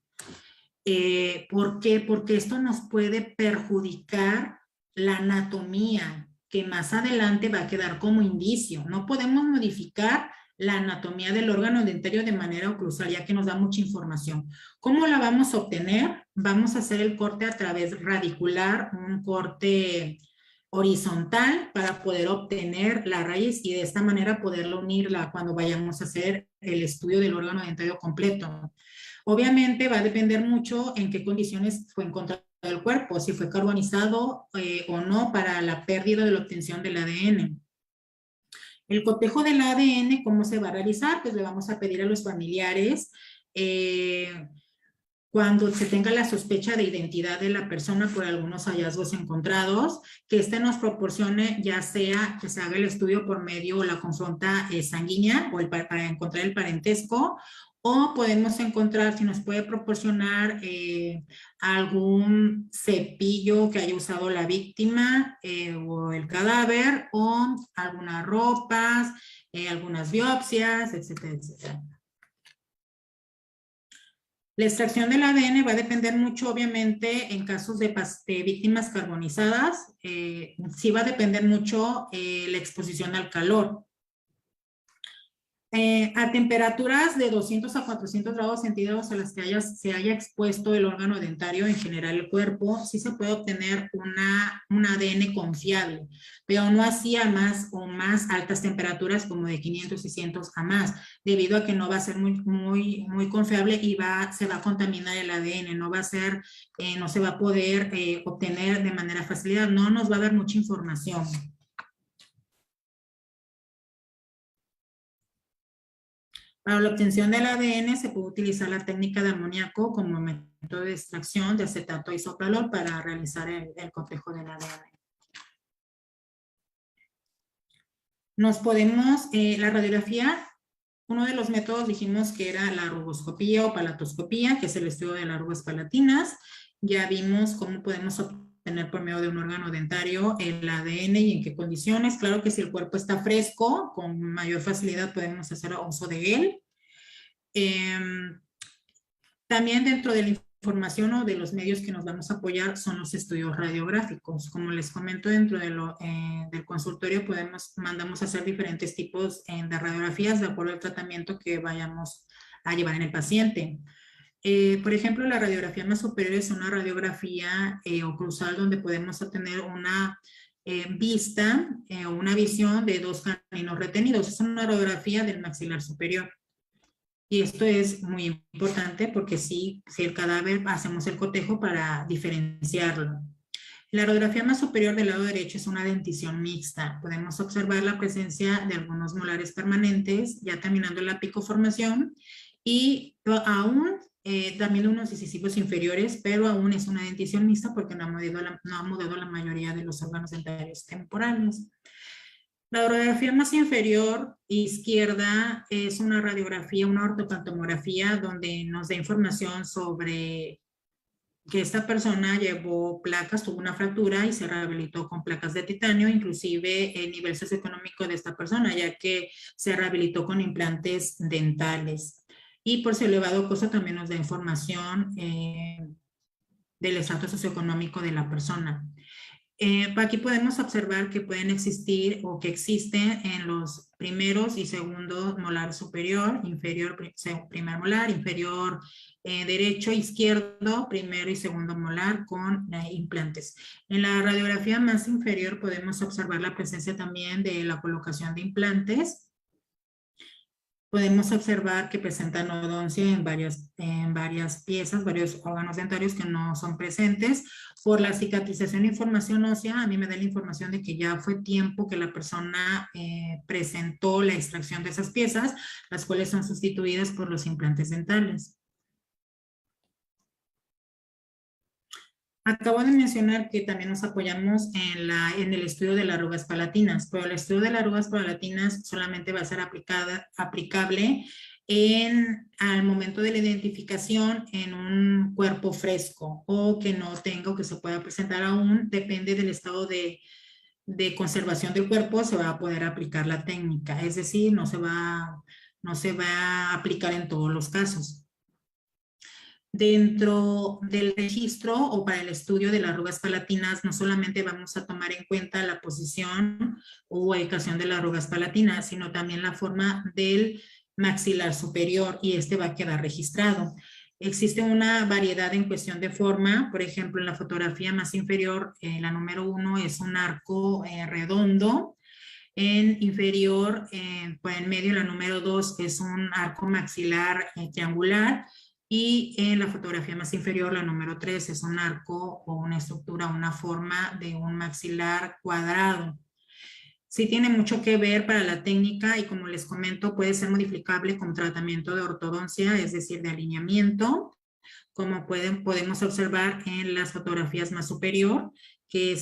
¿Por qué? Porque esto nos puede perjudicar la anatomía, que más adelante va a quedar como indicio. No podemos modificar la anatomía del órgano dentario de manera oclusal, ya que nos da mucha información. ¿Cómo la vamos a obtener? Vamos a hacer el corte a través radicular, un corte horizontal para poder obtener la raíz y de esta manera poderla unirla cuando vayamos a hacer el estudio del órgano dentario completo. Obviamente va a depender mucho en qué condiciones fue encontrado el cuerpo, si fue carbonizado o no para la pérdida de la obtención del ADN. El cotejo del ADN, ¿cómo se va a realizar? Pues le vamos a pedir a los familiares cuando se tenga la sospecha de identidad de la persona por algunos hallazgos encontrados, que éste nos proporcione ya sea que se haga el estudio por medio o la confronta sanguínea o para encontrar el parentesco, o podemos encontrar, si nos puede proporcionar algún cepillo que haya usado la víctima o el cadáver, o algunas ropas, algunas biopsias, etcétera, etcétera. La extracción del ADN va a depender mucho, obviamente, en casos de víctimas carbonizadas, sí va a depender mucho la exposición al calor. A temperaturas de 200 a 400 grados centígrados a las que se haya expuesto el órgano dentario, en general el cuerpo, sí se puede obtener un ADN confiable, pero no así a más o más altas temperaturas como de 500, 600 a más, debido a que no va a ser muy confiable y se va a contaminar el ADN, no se va a poder obtener de manera facilidad, no nos va a dar mucha información. Para la obtención del ADN se puede utilizar la técnica de amoníaco como método de extracción de acetato isoprolol para realizar el cotejo del ADN. La radiografía, uno de los métodos dijimos que era la rugoscopía o palatoscopía, que es el estudio de las arrugas palatinas. Ya vimos cómo podemos obtener por medio de un órgano dentario el ADN y en qué condiciones. Claro que si el cuerpo está fresco, con mayor facilidad podemos hacer uso de él. También dentro de la información o de los medios que nos vamos a apoyar son los estudios radiográficos. Como les comento, dentro del consultorio mandamos a hacer diferentes tipos de radiografías de acuerdo al tratamiento que vayamos a llevar en el paciente. Por ejemplo, la radiografía más superior es una radiografía oclusal donde podemos obtener una vista o una visión de dos caninos retenidos. Es una radiografía del maxilar superior. Y esto es muy importante porque si el cadáver hacemos el cotejo para diferenciarlo. La radiografía más superior del lado derecho es una dentición mixta. Podemos observar la presencia de algunos molares permanentes ya terminando la picoformación y aún también unos incisivos inferiores, pero aún es una dentición mixta porque no ha mudado la mayoría de los órganos dentarios temporales. La radiografía más inferior izquierda es una radiografía, una ortopantomografía, donde nos da información sobre que esta persona llevó placas, tuvo una fractura y se rehabilitó con placas de titanio, inclusive el nivel socioeconómico de esta persona, ya que se rehabilitó con implantes dentales. Y por su elevado costo también nos da información del estrato socioeconómico de la persona. Aquí podemos observar que pueden existir o que existen en los primeros y segundo molar superior, inferior, primer molar, inferior derecho, izquierdo, primero y segundo molar con implantes. En la radiografía más inferior podemos observar la presencia también de la colocación de implantes. Podemos observar que presentan odoncia en varias piezas, varios órganos dentarios que no son presentes. Por la cicatrización y formación ósea, a mí me da la información de que ya fue tiempo que la persona presentó la extracción de esas piezas, las cuales son sustituidas por los implantes dentales. Acabo de mencionar que también nos apoyamos en el estudio de las arrugas palatinas, pero el estudio de las arrugas palatinas solamente va a ser aplicable al momento de la identificación en un cuerpo fresco o que no tenga o que se pueda presentar aún, depende del estado de conservación del cuerpo, se va a poder aplicar la técnica, es decir, no se va a aplicar en todos los casos. Dentro del registro o para el estudio de las arrugas palatinas, no solamente vamos a tomar en cuenta la posición o ubicación de las arrugas palatinas, sino también la forma del maxilar superior y este va a quedar registrado. Existe una variedad en cuestión de forma. Por ejemplo, en la fotografía más inferior, la número 1 es un arco redondo. En inferior, pues en medio, la número 2 es un arco maxilar triangular. Y en la fotografía más inferior, la número 3 es un arco o una estructura, una forma de un maxilar cuadrado. Sí tiene mucho que ver para la técnica y como les comento, puede ser modificable con tratamiento de ortodoncia, es decir, de alineamiento, como podemos observar en las fotografías más superior, que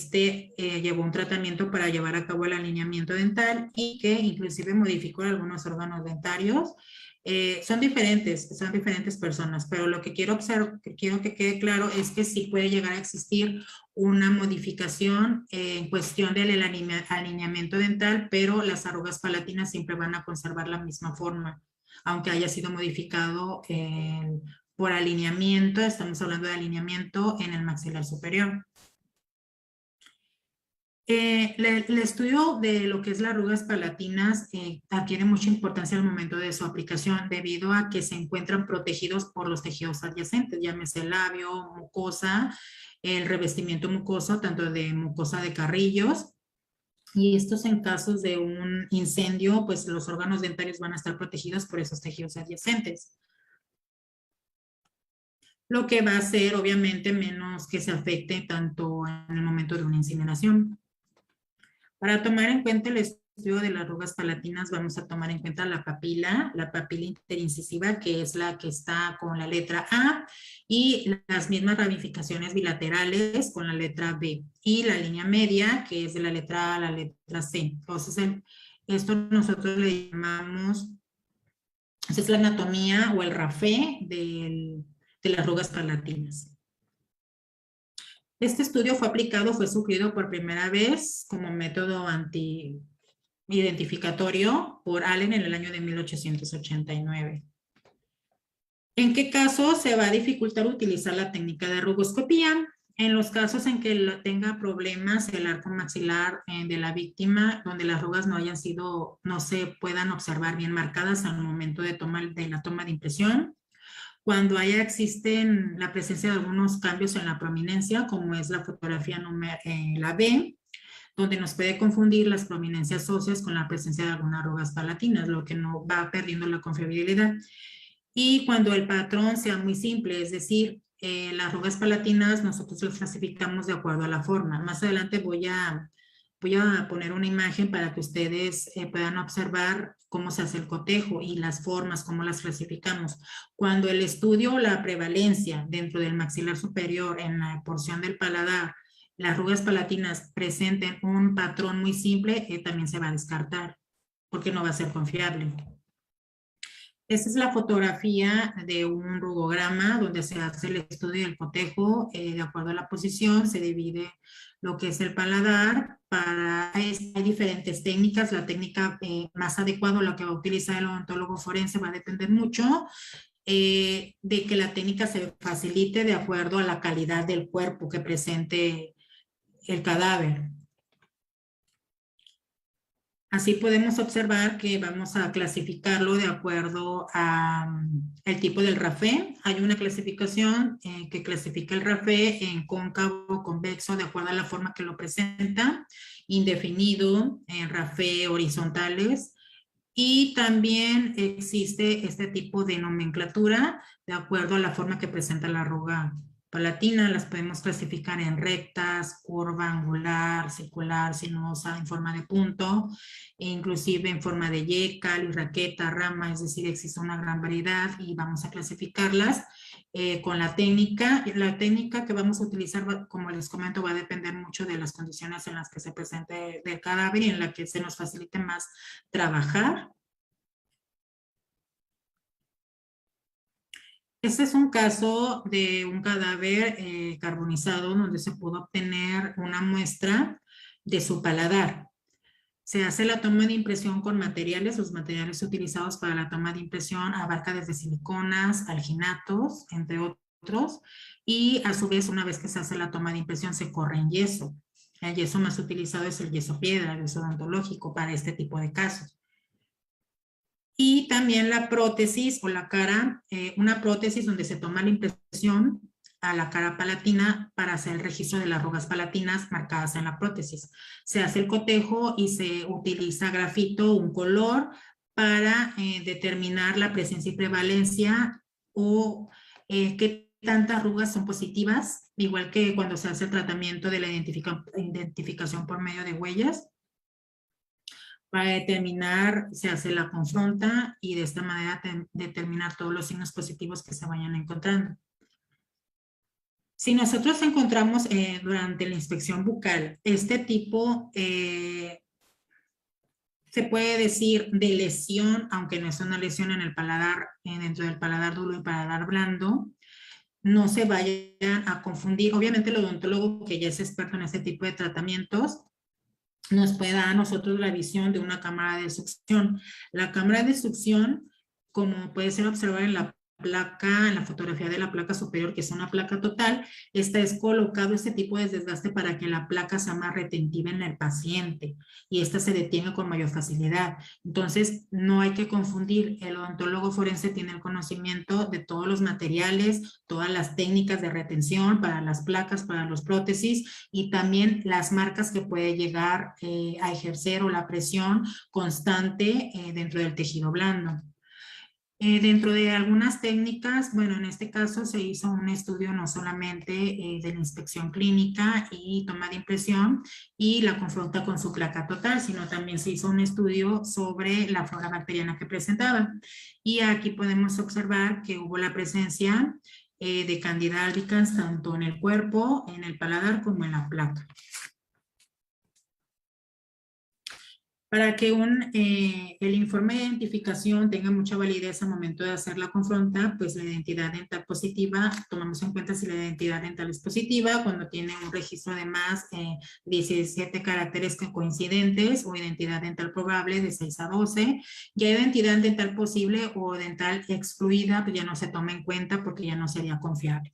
llevó un tratamiento para llevar a cabo el alineamiento dental y que inclusive modificó algunos órganos dentarios. Son diferentes personas, pero lo que quiero que quede claro es que sí puede llegar a existir una modificación en cuestión del alineamiento dental, pero las arrugas palatinas siempre van a conservar la misma forma, aunque haya sido modificado por alineamiento. Estamos hablando de alineamiento en el maxilar superior. El estudio de lo que es las arrugas palatinas adquiere mucha importancia al momento de su aplicación debido a que se encuentran protegidos por los tejidos adyacentes, llámese labio, mucosa, el revestimiento mucoso, tanto de mucosa de carrillos, y estos en casos de un incendio, pues los órganos dentarios van a estar protegidos por esos tejidos adyacentes. Lo que va a hacer obviamente menos que se afecte tanto en el momento de una incineración. Para tomar en cuenta el estudio de las arrugas palatinas, vamos a tomar en cuenta la papila interincisiva, que es la que está con la letra A, y las mismas ramificaciones bilaterales con la letra B, y la línea media, que es de la letra A a la letra C. Entonces, esto nosotros le llamamos, esa es la anatomía o el rafé de las arrugas palatinas. Este estudio fue sugerido por primera vez como método anti-identificatorio por Allen en el año de 1889. ¿En qué caso se va a dificultar utilizar la técnica de arrugoscopía? En los casos en que tenga problemas el arco maxilar de la víctima, donde las arrugas no se puedan observar bien marcadas al momento de la toma de impresión. Cuando existen la presencia de algunos cambios en la prominencia, como es la fotografía la B, donde nos puede confundir las prominencias óseas con la presencia de algunas arrugas palatinas, lo que no va perdiendo la confiabilidad. Y cuando el patrón sea muy simple, es decir, las arrugas palatinas nosotros las clasificamos de acuerdo a la forma. Más adelante voy a poner una imagen para que ustedes puedan observar cómo se hace el cotejo y las formas, cómo las clasificamos. Cuando el estudio, la prevalencia dentro del maxilar superior en la porción del paladar, las arrugas palatinas presenten un patrón muy simple, también se va a descartar porque no va a ser confiable. Esta es la fotografía de un rugograma donde se hace el estudio del cotejo. De acuerdo a la posición se divide lo que es el paladar. Hay diferentes técnicas. La técnica más adecuada, la que va a utilizar el odontólogo forense, va a depender mucho de que la técnica se facilite de acuerdo a la calidad del cuerpo que presente el cadáver. Así podemos observar que vamos a clasificarlo de acuerdo a el tipo del rafé. Hay una clasificación que clasifica el rafé en cóncavo, convexo, de acuerdo a la forma que lo presenta, indefinido, en rafé horizontales. Y también existe este tipo de nomenclatura de acuerdo a la forma que presenta la arruga palatina. Las podemos clasificar en rectas, curva, angular, circular, sinuosa, en forma de punto, e inclusive en forma de Y, cáliz, raqueta, rama, es decir, existe una gran variedad y vamos a clasificarlas con la técnica. La técnica que vamos a utilizar, como les comento, va a depender mucho de las condiciones en las que se presente el cadáver y en la que se nos facilite más trabajar. Este es un caso de un cadáver carbonizado donde se pudo obtener una muestra de su paladar. Se hace la toma de impresión con materiales. Los materiales utilizados para la toma de impresión abarca desde siliconas, alginatos, entre otros. Y a su vez, una vez que se hace la toma de impresión, se corre en yeso. El yeso más utilizado es el yeso piedra, el yeso odontológico para este tipo de casos. Y también la prótesis o la cara, una prótesis donde se toma la impresión a la cara palatina para hacer el registro de las arrugas palatinas marcadas en la prótesis. Se hace el cotejo y se utiliza grafito, un color, para determinar la presencia y prevalencia o qué tantas arrugas son positivas, igual que cuando se hace el tratamiento de la identificación por medio de huellas. Para determinar, se hace la confronta y de esta manera determinar todos los signos positivos que se vayan encontrando. Si nosotros encontramos durante la inspección bucal este tipo, se puede decir de lesión, aunque no es una lesión en el paladar, dentro del paladar duro y paladar blando, no se vayan a confundir. Obviamente el odontólogo que ya es experto en este tipo de tratamientos, nos puede dar a nosotros la visión de una cámara de succión. La cámara de succión, como puede ser observada en la placa, en la fotografía de la placa superior, que es una placa total, esta es colocado este tipo de desgaste para que la placa sea más retentiva en el paciente y esta se detiene con mayor facilidad. Entonces, no hay que confundir, el odontólogo forense tiene el conocimiento de todos los materiales, todas las técnicas de retención para las placas, para los prótesis y también las marcas que puede llegar a ejercer o la presión constante dentro del tejido blando. Dentro de algunas técnicas, bueno, en este caso se hizo un estudio no solamente de la inspección clínica y toma de impresión y la confronta con su placa total, sino también se hizo un estudio sobre la flora bacteriana que presentaba. Y aquí podemos observar que hubo la presencia de Candida albicans tanto en el cuerpo, en el paladar, como en la placa. Para que el informe de identificación tenga mucha validez al momento de hacer la confronta, pues la identidad dental positiva, tomamos en cuenta si la identidad dental es positiva, cuando tiene un registro de más 17 caracteres coincidentes o identidad dental probable de 6 a 12. Ya identidad dental posible o dental excluida, pues ya no se toma en cuenta porque ya no sería confiable.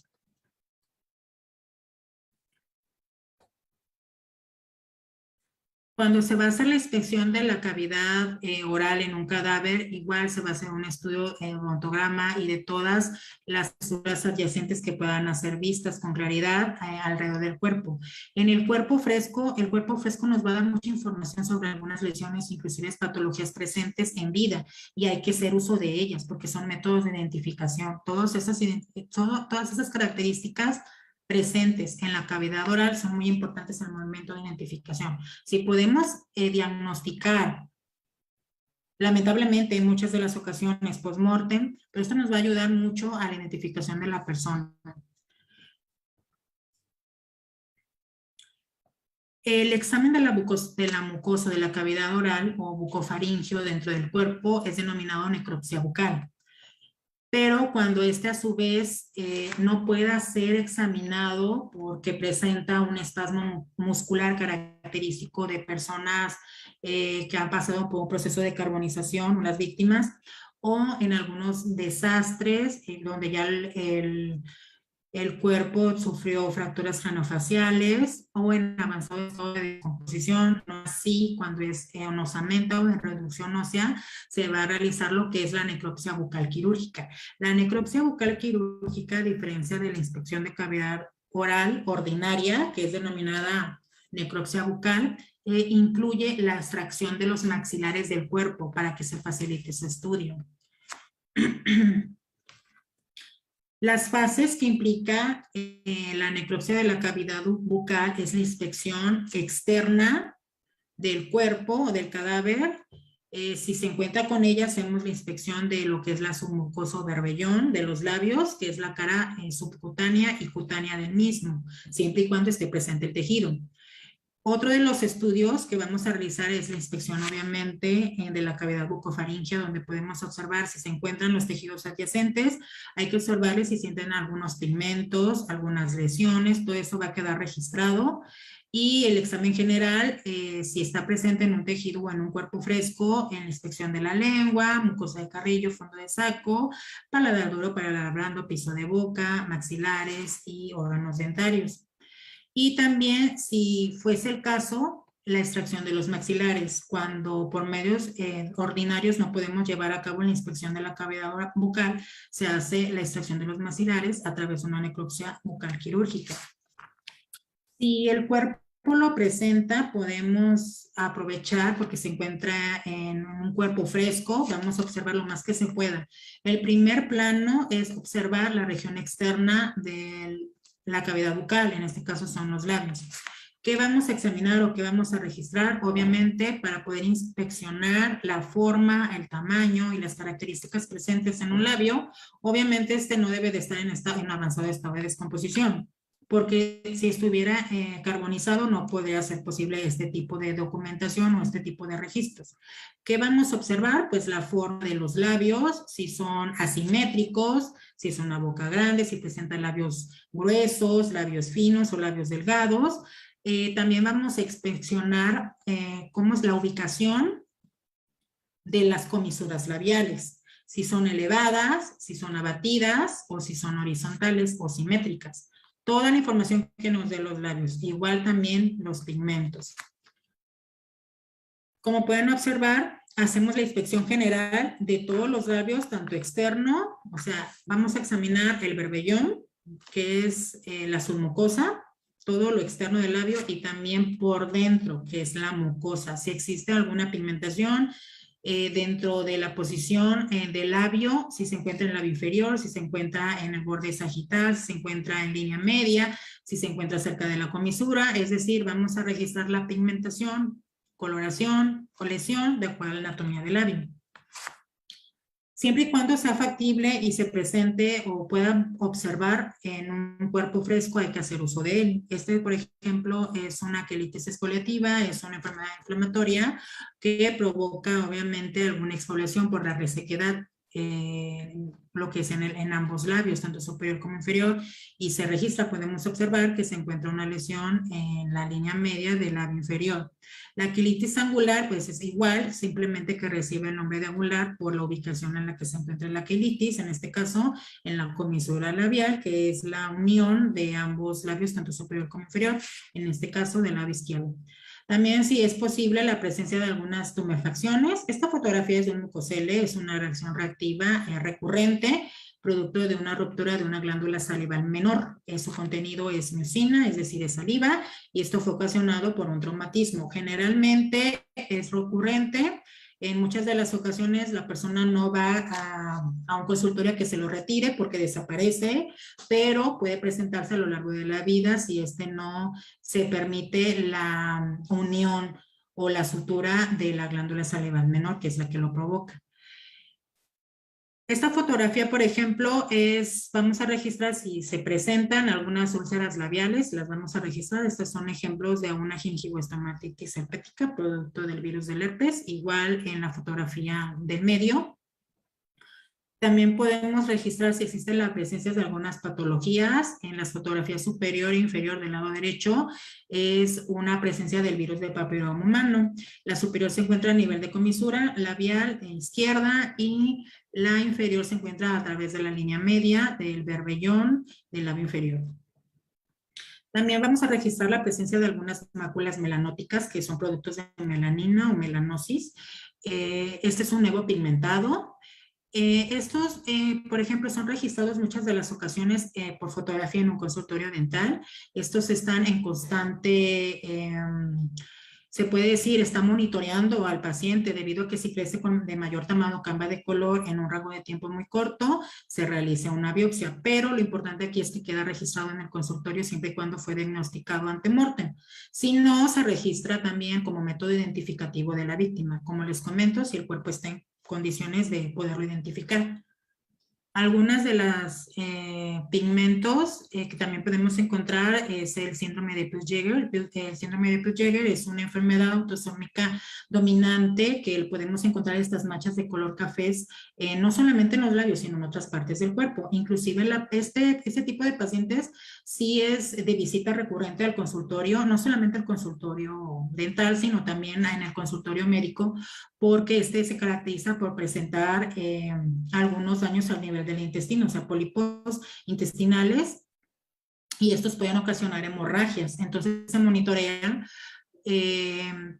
Cuando se va a hacer la inspección de la cavidad oral en un cadáver, igual se va a hacer un estudio odontograma y de todas las estructuras adyacentes que puedan ser vistas con claridad alrededor del cuerpo. En el cuerpo fresco nos va a dar mucha información sobre algunas lesiones, inclusive patologías presentes en vida, y hay que hacer uso de ellas porque son métodos de identificación. Todas esas características presentes en la cavidad oral son muy importantes al momento de identificación. Si podemos diagnosticar, lamentablemente en muchas de las ocasiones post-mortem, pero esto nos va a ayudar mucho a la identificación de la persona. El examen de la mucosa de la cavidad oral o bucofaringio dentro del cuerpo es denominado necropsia bucal. Pero cuando este a su vez no pueda ser examinado porque presenta un espasmo muscular característico de personas que han pasado por un proceso de carbonización, las víctimas, o en algunos desastres donde ya el cuerpo sufrió fracturas craneofaciales o en avanzado estado de descomposición, no así cuando es en osamenta o en reducción ósea, se va a realizar lo que es la necropsia bucal quirúrgica. La necropsia bucal quirúrgica, a diferencia de la inspección de cavidad oral ordinaria, que es denominada necropsia bucal, incluye la extracción de los maxilares del cuerpo para que se facilite su estudio. Las fases que implica la necropsia de la cavidad bucal es la inspección externa del cuerpo o del cadáver. Si se encuentra con ella, hacemos la inspección de lo que es la submucosa o berbellón de los labios, que es la cara subcutánea y cutánea del mismo, siempre y cuando esté presente el tejido. Otro de los estudios que vamos a realizar es la inspección, obviamente, de la cavidad bucofaringea, donde podemos observar si se encuentran los tejidos adyacentes. Hay que observarles si sienten algunos pigmentos, algunas lesiones, todo eso va a quedar registrado. Y el examen general, si está presente en un tejido o en un cuerpo fresco, en la inspección de la lengua, mucosa de carrillo, fondo de saco, paladar duro, paladar blando, piso de boca, maxilares y órganos dentarios. Y también, si fuese el caso, la extracción de los maxilares. Cuando por medios ordinarios no podemos llevar a cabo la inspección de la cavidad bucal, se hace la extracción de los maxilares a través de una necropsia bucal quirúrgica. Si el cuerpo lo presenta, podemos aprovechar porque se encuentra en un cuerpo fresco, vamos a observar lo más que se pueda. El primer plano es observar la región externa de la cavidad bucal, en este caso son los labios. ¿Qué vamos a examinar o qué vamos a registrar? Obviamente, para poder inspeccionar la forma, el tamaño y las características presentes en un labio, obviamente este no debe de estar en avanzado estado de descomposición, porque si estuviera carbonizado no podría ser posible este tipo de documentación o este tipo de registros. ¿Qué vamos a observar? Pues la forma de los labios, si son asimétricos, si es una boca grande, si presentan labios gruesos, labios finos o labios delgados. También vamos a inspeccionar cómo es la ubicación de las comisuras labiales, si son elevadas, si son abatidas o si son horizontales o simétricas. Toda la información que nos dé los labios, igual también los pigmentos. Como pueden observar, hacemos la inspección general de todos los labios, tanto externo, o sea, vamos a examinar el berbellón, que es la submucosa, todo lo externo del labio, y también por dentro, que es la mucosa. Si existe alguna pigmentación dentro de la posición del labio, si se encuentra en el labio inferior, si se encuentra en el borde sagital, si se encuentra en línea media, si se encuentra cerca de la comisura, es decir, vamos a registrar la pigmentación, coloración o lesión de acuerdo a la anatomía del labio. Siempre y cuando sea factible y se presente o puedan observar en un cuerpo fresco, hay que hacer uso de él. Este, por ejemplo, es una quelitis exfoliativa, es una enfermedad inflamatoria que provoca, obviamente, alguna exfoliación por la resequedad, lo que es en ambos labios, tanto superior como inferior, y se registra, podemos observar que se encuentra una lesión en la línea media del labio inferior. La quilitis angular, pues es igual, simplemente que recibe el nombre de angular por la ubicación en la que se encuentra la quilitis, en este caso en la comisura labial, que es la unión de ambos labios, tanto superior como inferior, en este caso del labio izquierdo. También, si es posible, la presencia de algunas tumefacciones. Esta fotografía es de un mucosele, es una reacción reactiva recurrente, producto de una ruptura de una glándula salival menor. Su contenido es mucina, es decir, es saliva, y esto fue ocasionado por un traumatismo. Generalmente es recurrente. En muchas de las ocasiones la persona no va a un consultorio a que se lo retire porque desaparece, pero puede presentarse a lo largo de la vida si no se permite la unión o la sutura de la glándula salival menor, que es la que lo provoca. Esta fotografía, por ejemplo, vamos a registrar si se presentan algunas úlceras labiales, las vamos a registrar. Estos son ejemplos de una gingivoestomatitis herpética, producto del virus del herpes, igual en la fotografía del medio. También podemos registrar si existe la presencia de algunas patologías. En las fotografías superior e inferior del lado derecho es una presencia del virus del papiloma humano. La superior se encuentra a nivel de comisura labial izquierda y la inferior se encuentra a través de la línea media del berbellón del labio inferior. También vamos a registrar la presencia de algunas máculas melanóticas que son productos de melanina o melanosis. Este es un nevo pigmentado. Estos, por ejemplo, son registrados muchas de las ocasiones por fotografía en un consultorio dental. Estos están en constante, se puede decir, está monitoreando al paciente debido a que si crece de mayor tamaño, cambia de color en un rango de tiempo muy corto, se realiza una biopsia. Pero lo importante aquí es que queda registrado en el consultorio siempre y cuando fue diagnosticado ante mortem. Si no, se registra también como método identificativo de la víctima. Como les comento, si el cuerpo está en condiciones de poderlo identificar. Algunas de las pigmentos que también podemos encontrar es el síndrome de Peutz-Jeghers. El síndrome de Peutz-Jeghers es una enfermedad autosómica dominante que podemos encontrar estas manchas de color cafés no solamente en los labios, sino en otras partes del cuerpo. Inclusive este tipo de pacientes sí es de visita recurrente al consultorio, no solamente al consultorio dental, sino también en el consultorio médico, porque se caracteriza por presentar algunos daños al nivel del intestino, o sea, pólipos intestinales, y estos pueden ocasionar hemorragias. Entonces se monitorean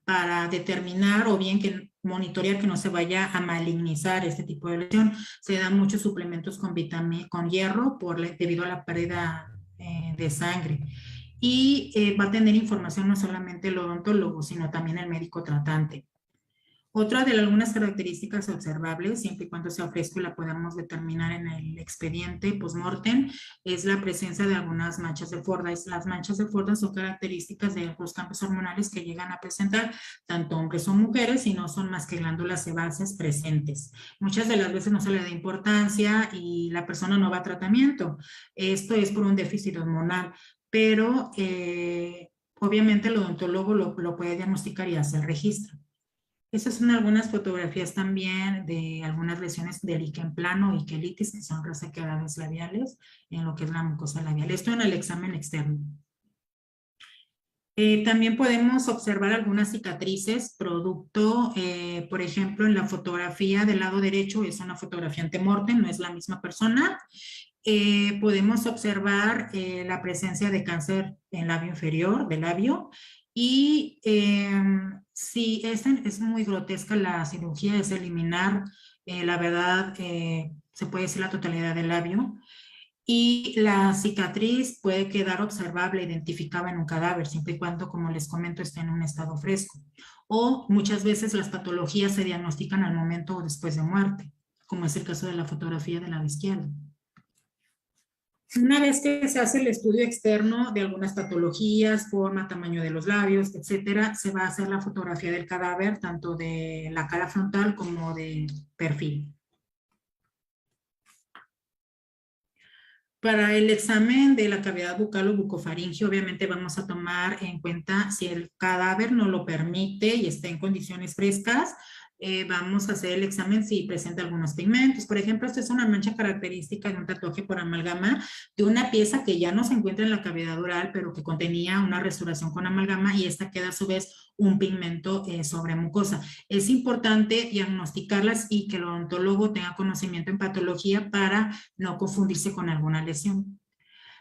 para determinar o bien que monitorear que no se vaya a malignizar este tipo de lesión. Se dan muchos suplementos con hierro debido a la pérdida de sangre. Y va a tener información no solamente el odontólogo, sino también el médico tratante. Otra de algunas características observables, siempre y cuando sea fresco y la podamos determinar en el expediente post-mortem, es la presencia de algunas manchas de Fordyce. Las manchas de Fordyce son características de los cambios hormonales que llegan a presentar tanto hombres o mujeres y no son más que glándulas sebáceas presentes. Muchas de las veces no se le da importancia y la persona no va a tratamiento. Esto es por un déficit hormonal, pero obviamente el odontólogo lo puede diagnosticar y hacer registro. Esas son algunas fotografías también de algunas lesiones de líquen plano y quelitis, que son resequedades labiales en lo que es la mucosa labial. Esto en el examen externo. También podemos observar algunas cicatrices producto, por ejemplo, en la fotografía del lado derecho, es una fotografía antemortem, no es la misma persona. Podemos observar la presencia de cáncer en labio inferior, del labio, y sí, es muy grotesca la cirugía, es eliminar, la verdad, se puede decir la totalidad del labio, y la cicatriz puede quedar observable, identificada en un cadáver, siempre y cuando, como les comento, esté en un estado fresco. O muchas veces las patologías se diagnostican al momento o después de muerte, como es el caso de la fotografía del lado izquierdo. Una vez que se hace el estudio externo de algunas patologías, forma, tamaño de los labios, etcétera, se va a hacer la fotografía del cadáver, tanto de la cara frontal como de perfil. Para el examen de la cavidad bucal o bucofaringio, obviamente vamos a tomar en cuenta si el cadáver no lo permite y está en condiciones frescas. Vamos a hacer el examen si presenta algunos pigmentos. Por ejemplo, esta es una mancha característica de un tatuaje por amalgama de una pieza que ya no se encuentra en la cavidad oral, pero que contenía una restauración con amalgama, y esta queda a su vez un pigmento sobre mucosa. Es importante diagnosticarlas y que el odontólogo tenga conocimiento en patología para no confundirse con alguna lesión.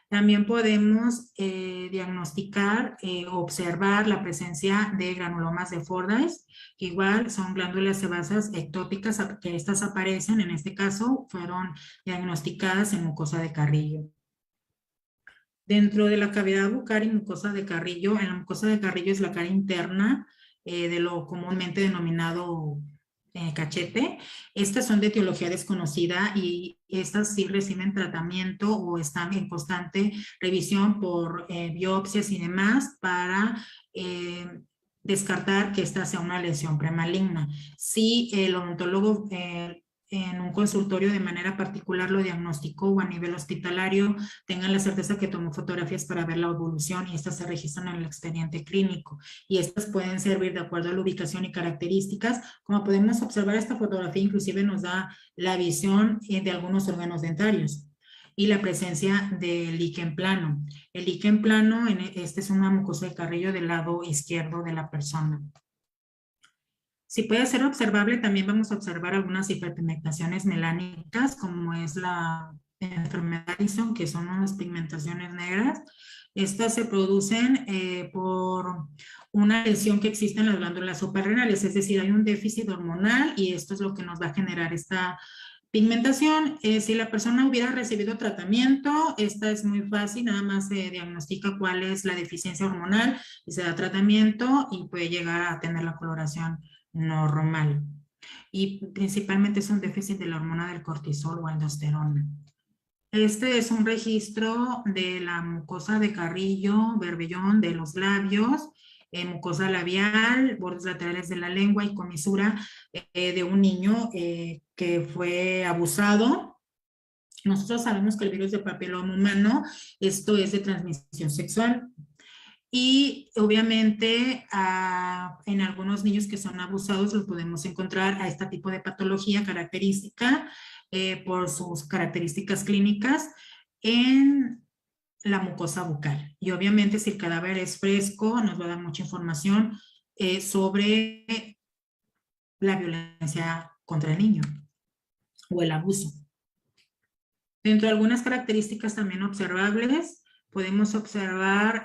También podemos diagnosticar, observar la presencia de granulomas de Fordyce, que igual son glándulas sebáceas ectópicas, que estas aparecen, en este caso, fueron diagnosticadas en mucosa de Carrillo. Dentro de la cavidad bucal y mucosa de Carrillo, en la mucosa de Carrillo es la cara interna de lo comúnmente denominado cachete. Estas son de etiología desconocida y estas sí reciben tratamiento o están en constante revisión por biopsias y demás para descartar que esta sea una lesión premaligna. Si el odontólogo en un consultorio de manera particular lo diagnosticó o a nivel hospitalario, tengan la certeza que tomó fotografías para ver la evolución y estas se registran en el expediente clínico. Y estas pueden servir de acuerdo a la ubicación y características. Como podemos observar, esta fotografía inclusive nos da la visión de algunos órganos dentarios y la presencia del líquen plano. El líquen plano, este es una mucosa de Carrillo del lado izquierdo de la persona. Si puede ser observable, también vamos a observar algunas hiperpigmentaciones melánicas, como es la enfermedad Addison, que son unas pigmentaciones negras. Estas se producen por una lesión que existe en las glándulas suprarrenales, es decir, hay un déficit hormonal y esto es lo que nos va a generar esta pigmentación. Si la persona hubiera recibido tratamiento, esta es muy fácil, nada más se diagnostica cuál es la deficiencia hormonal y se da tratamiento y puede llegar a tener la coloración normal. Y principalmente es un déficit de la hormona del cortisol o aldosterona. Este es un registro de la mucosa de Carrillo, berbellón de los labios, mucosa labial, bordes laterales de la lengua y comisura de un niño que fue abusado. Nosotros sabemos que el virus de papiloma humano, esto es de transmisión sexual. Y obviamente en algunos niños que son abusados los podemos encontrar a este tipo de patología característica por sus características clínicas en la mucosa bucal. Y obviamente si el cadáver es fresco nos va a dar mucha información sobre la violencia contra el niño o el abuso. Dentro de algunas características también observables, podemos observar,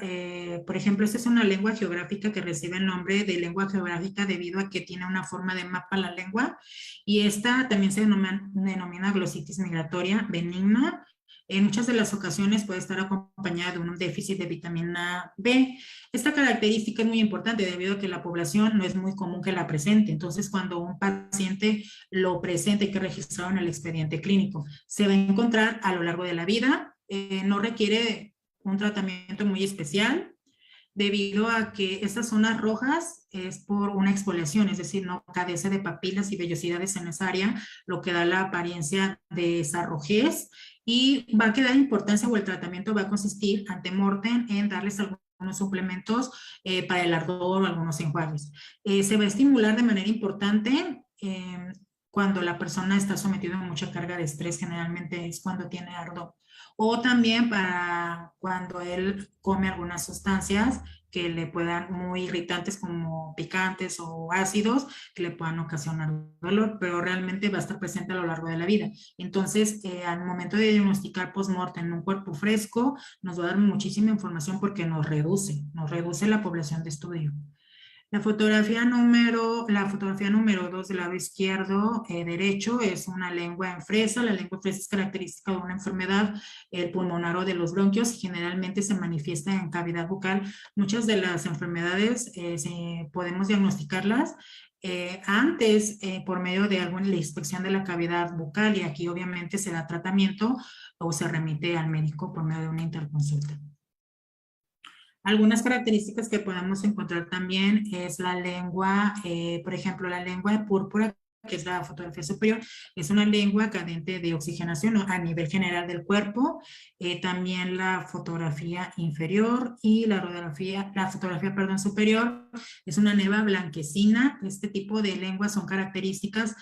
por ejemplo, esta es una lengua geográfica que recibe el nombre de lengua geográfica debido a que tiene una forma de mapa la lengua, y esta también se denomina glositis migratoria benigna. En muchas de las ocasiones puede estar acompañada de un déficit de vitamina B. Esta característica es muy importante debido a que la población no es muy común que la presente. Entonces, cuando un paciente lo presenta, hay que registrarlo en el expediente clínico. Se va a encontrar a lo largo de la vida. No requiere un tratamiento muy especial debido a que estas zonas rojas es por una exfoliación, es decir, no carece de papilas y vellosidades en esa área, lo que da la apariencia de esa rojez, y va a quedar importancia o el tratamiento va a consistir ante mortem en darles algunos suplementos para el ardor o algunos enjuagues. Se va a estimular de manera importante cuando la persona está sometida a mucha carga de estrés, generalmente es cuando tiene ardor. O también para cuando él come algunas sustancias que le puedan muy irritantes como picantes o ácidos que le puedan ocasionar dolor, pero realmente va a estar presente a lo largo de la vida. Entonces, al momento de diagnosticar post-mortem en un cuerpo fresco, nos va a dar muchísima información porque nos reduce la población de estudio. La fotografía número 2 del lado izquierdo derecho es una lengua en fresa. La lengua en fresa es característica de una enfermedad, el pulmonar o de los bronquios, y generalmente se manifiesta en cavidad bucal. Muchas de las enfermedades podemos diagnosticarlas antes por medio de alguna inspección de la cavidad bucal, y aquí obviamente se da tratamiento o se remite al médico por medio de una interconsulta. Algunas características que podemos encontrar también es la lengua, por ejemplo, la lengua de púrpura, que es la fotografía superior, es una lengua carente de oxigenación a nivel general del cuerpo. También la fotografía inferior y la fotografía, perdón, superior es una neva blanquecina. Este tipo de lenguas son características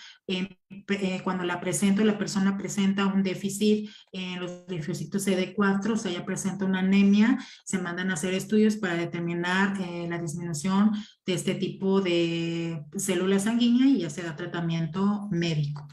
cuando la persona presenta un déficit en los linfocitos CD4, o sea, ya presenta una anemia, se mandan a hacer estudios para determinar la disminución de este tipo de células sanguíneas y ya se da tratamiento médico.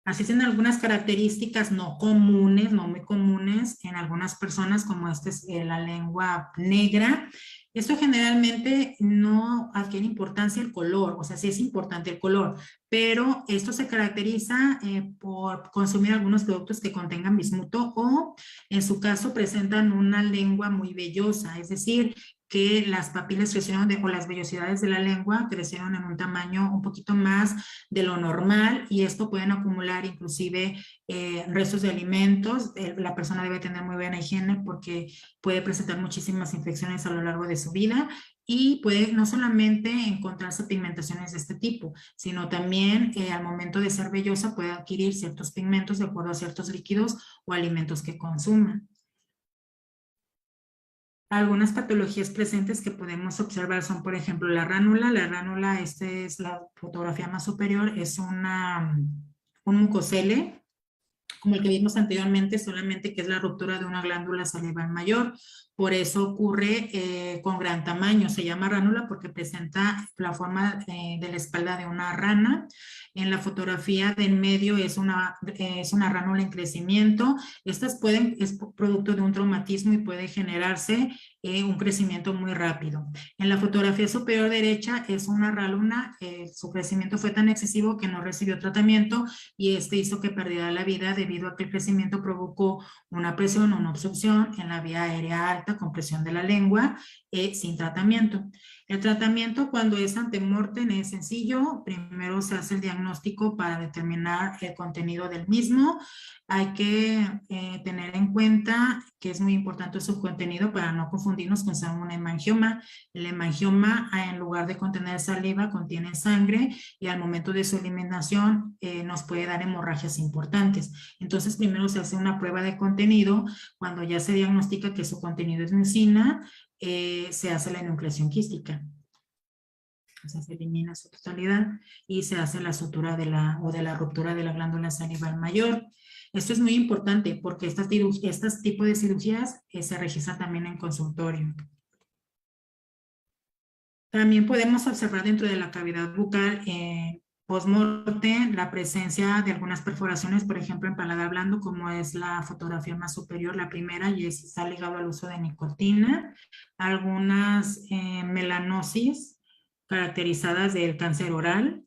Así tienen algunas características no comunes, no muy comunes en algunas personas, como esta es la lengua negra. Esto generalmente no adquiere importancia el color, o sea, sí es importante el color, pero esto se caracteriza por consumir algunos productos que contengan bismuto o, en su caso, presentan una lengua muy vellosa, es decir, que las papilas crecieron o las vellosidades de la lengua crecieron en un tamaño un poquito más de lo normal, y esto pueden acumular inclusive restos de alimentos. La persona debe tener muy buena higiene porque puede presentar muchísimas infecciones a lo largo de su vida, y puede no solamente encontrarse pigmentaciones de este tipo, sino también al momento de ser vellosa puede adquirir ciertos pigmentos de acuerdo a ciertos líquidos o alimentos que consuma. Algunas patologías presentes que podemos observar son, por ejemplo, la ránula. La ránula, esta es la fotografía más superior, es un mucosele, como el que vimos anteriormente, solamente que es la ruptura de una glándula salival mayor. Por eso ocurre con gran tamaño. Se llama ránula porque presenta la forma de la espalda de una rana. En la fotografía de en medio es una ránula en crecimiento. Estas es producto de un traumatismo y puede generarse un crecimiento muy rápido. En la fotografía superior derecha es una ránula, su crecimiento fue tan excesivo que no recibió tratamiento, y este hizo que perdiera la vida debido a que el crecimiento provocó una presión o una obstrucción en la vía aérea alta con presión de la lengua sin tratamiento. El tratamiento cuando es antemortem es sencillo. Primero se hace el diagnóstico para determinar el contenido del mismo. Hay que tener en cuenta que es muy importante su contenido para no confundirnos con un hemangioma. El hemangioma, en lugar de contener saliva, contiene sangre, y al momento de su eliminación nos puede dar hemorragias importantes. Entonces, primero se hace una prueba de contenido. Cuando ya se diagnostica que su contenido es mucina, se hace la enucleación quística. O sea, se elimina su totalidad y se hace la sutura de la ruptura de la glándula salival mayor. Esto es muy importante porque estos tipos de cirugías se registran también en consultorio. También podemos observar dentro de la cavidad bucal Postmortem, la presencia de algunas perforaciones, por ejemplo, en paladar blando, como es la fotografía más superior, la primera, y está ligado al uso de nicotina. Algunas melanosis caracterizadas del cáncer oral,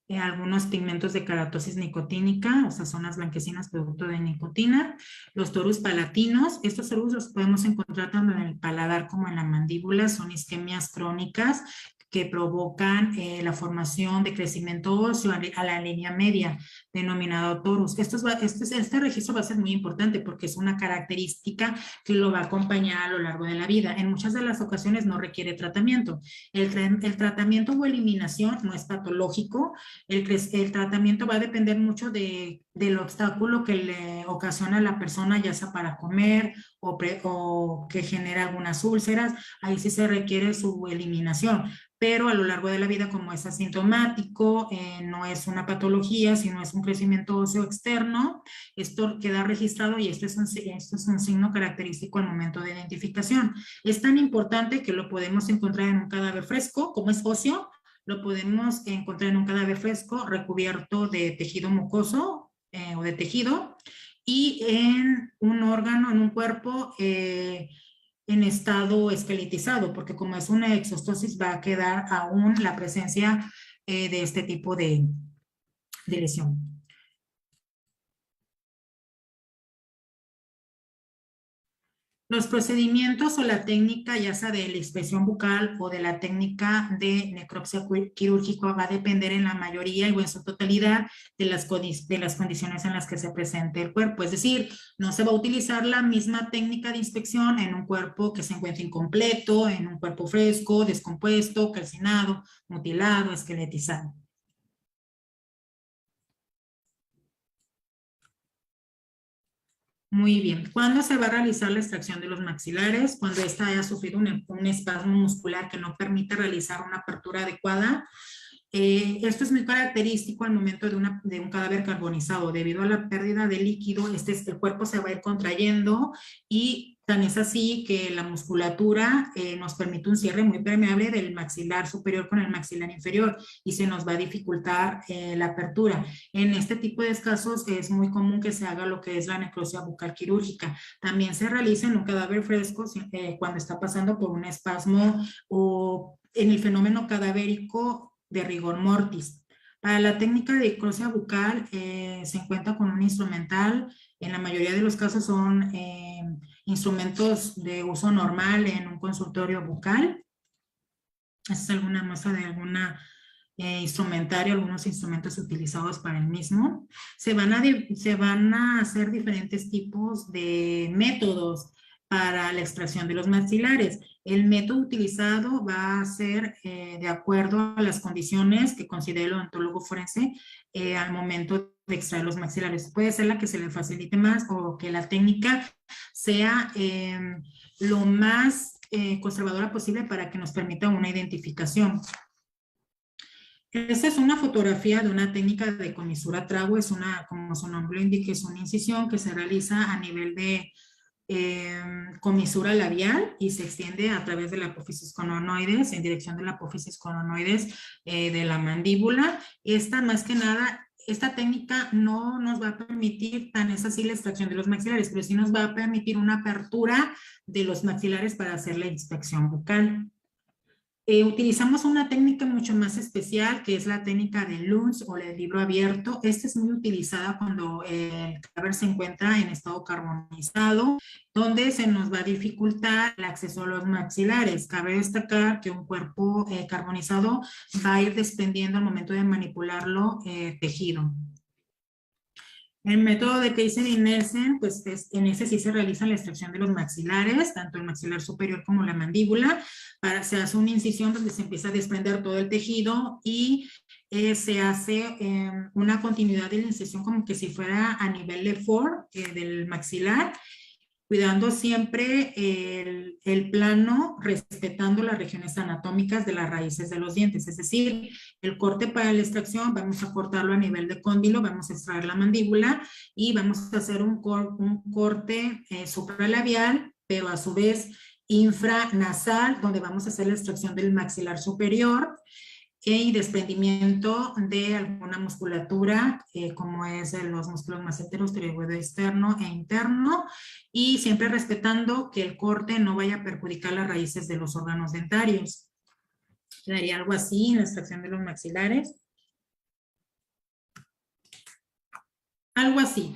algunos pigmentos de keratosis nicotínica, o sea, zonas blanquecinas producto de nicotina. Los torus palatinos, estos torus los podemos encontrar tanto en el paladar como en la mandíbula, son isquemias crónicas que provocan la formación de crecimiento óseo a la línea media, denominado torus. Este registro va a ser muy importante porque es una característica que lo va a acompañar a lo largo de la vida. En muchas de las ocasiones no requiere tratamiento. El tratamiento o eliminación no es patológico. El tratamiento va a depender mucho del obstáculo que le ocasiona a la persona, ya sea para comer o que genera algunas úlceras. Ahí sí se requiere su eliminación, pero a lo largo de la vida, como es asintomático, no es una patología, sino es un crecimiento óseo externo, esto queda registrado y esto es un signo característico al momento de identificación. Es tan importante que lo podemos encontrar en un cadáver fresco, como es óseo, lo podemos encontrar en un cadáver fresco recubierto de tejido mucoso o de tejido, y en un órgano, en un cuerpo en estado esqueletizado, porque como es una exostosis va a quedar aún la presencia de este tipo de lesión. Los procedimientos o la técnica, ya sea de la expresión bucal o de la técnica de necropsia quirúrgica, va a depender en la mayoría y en su totalidad de las condiciones en las que se presente el cuerpo. Es decir, no se va a utilizar la misma técnica de inspección en un cuerpo que se encuentre incompleto, en un cuerpo fresco, descompuesto, calcinado, mutilado, esqueletizado. Muy bien. ¿Cuándo se va a realizar la extracción de los maxilares? Cuando ésta haya sufrido un espasmo muscular que no permite realizar una apertura adecuada. Esto es muy característico al momento de un cadáver carbonizado. Debido a la pérdida de líquido, el cuerpo se va a ir contrayendo, y tan es así que la musculatura nos permite un cierre muy permeable del maxilar superior con el maxilar inferior, y se nos va a dificultar la apertura. En este tipo de casos es muy común que se haga lo que es la necropsia bucal quirúrgica. También se realiza en un cadáver fresco cuando está pasando por un espasmo o en el fenómeno cadavérico de rigor mortis. Para la técnica de necropsia bucal se encuentra con un instrumental. En la mayoría de los casos son instrumentos de uso normal en un consultorio bucal. Esta es alguna muestra de alguna instrumentario, algunos instrumentos utilizados para el mismo. Se van a hacer diferentes tipos de métodos para la extracción de los maxilares. El método utilizado va a ser de acuerdo a las condiciones que considere el odontólogo forense al momento de extraer los maxilares. Puede ser la que se le facilite más, o que la técnica sea lo más conservadora posible para que nos permita una identificación. Esta es una fotografía de una técnica de comisura trago. Es una, como su nombre lo indica, es una incisión que se realiza a nivel de comisura labial y se extiende a través de la apófisis cononoides, en dirección de la apófisis cononoides de la mandíbula. Más que nada, esta técnica no nos va a permitir, tan es así, la extracción de los maxilares, pero sí nos va a permitir una apertura de los maxilares para hacer la inspección bucal. Utilizamos una técnica mucho más especial, que es la técnica de Luntz o el libro abierto. Esta es muy utilizada cuando el cadáver se encuentra en estado carbonizado, donde se nos va a dificultar el acceso a los maxilares. Cabe destacar que un cuerpo carbonizado va a ir desprendiendo al momento de manipularlo tejido. El método de Keisen y Nelson, pues en ese sí se realiza la extracción de los maxilares, tanto el maxilar superior como la mandíbula. Se hace una incisión donde se empieza a desprender todo el tejido, y se hace una continuidad de la incisión como que si fuera a nivel de del maxilar, cuidando siempre el plano, respetando las regiones anatómicas de las raíces de los dientes. Es decir, el corte para la extracción, vamos a cortarlo a nivel de cóndilo, vamos a extraer la mandíbula y vamos a hacer un corte supralabial, pero a su vez infranasal, donde vamos a hacer la extracción del maxilar superior. y desprendimiento de alguna musculatura, como es los músculos masseteros, tiroideo externo e interno, y siempre respetando que el corte no vaya a perjudicar las raíces de los órganos dentarios. Quedaría algo así en la extracción de los maxilares. Algo así.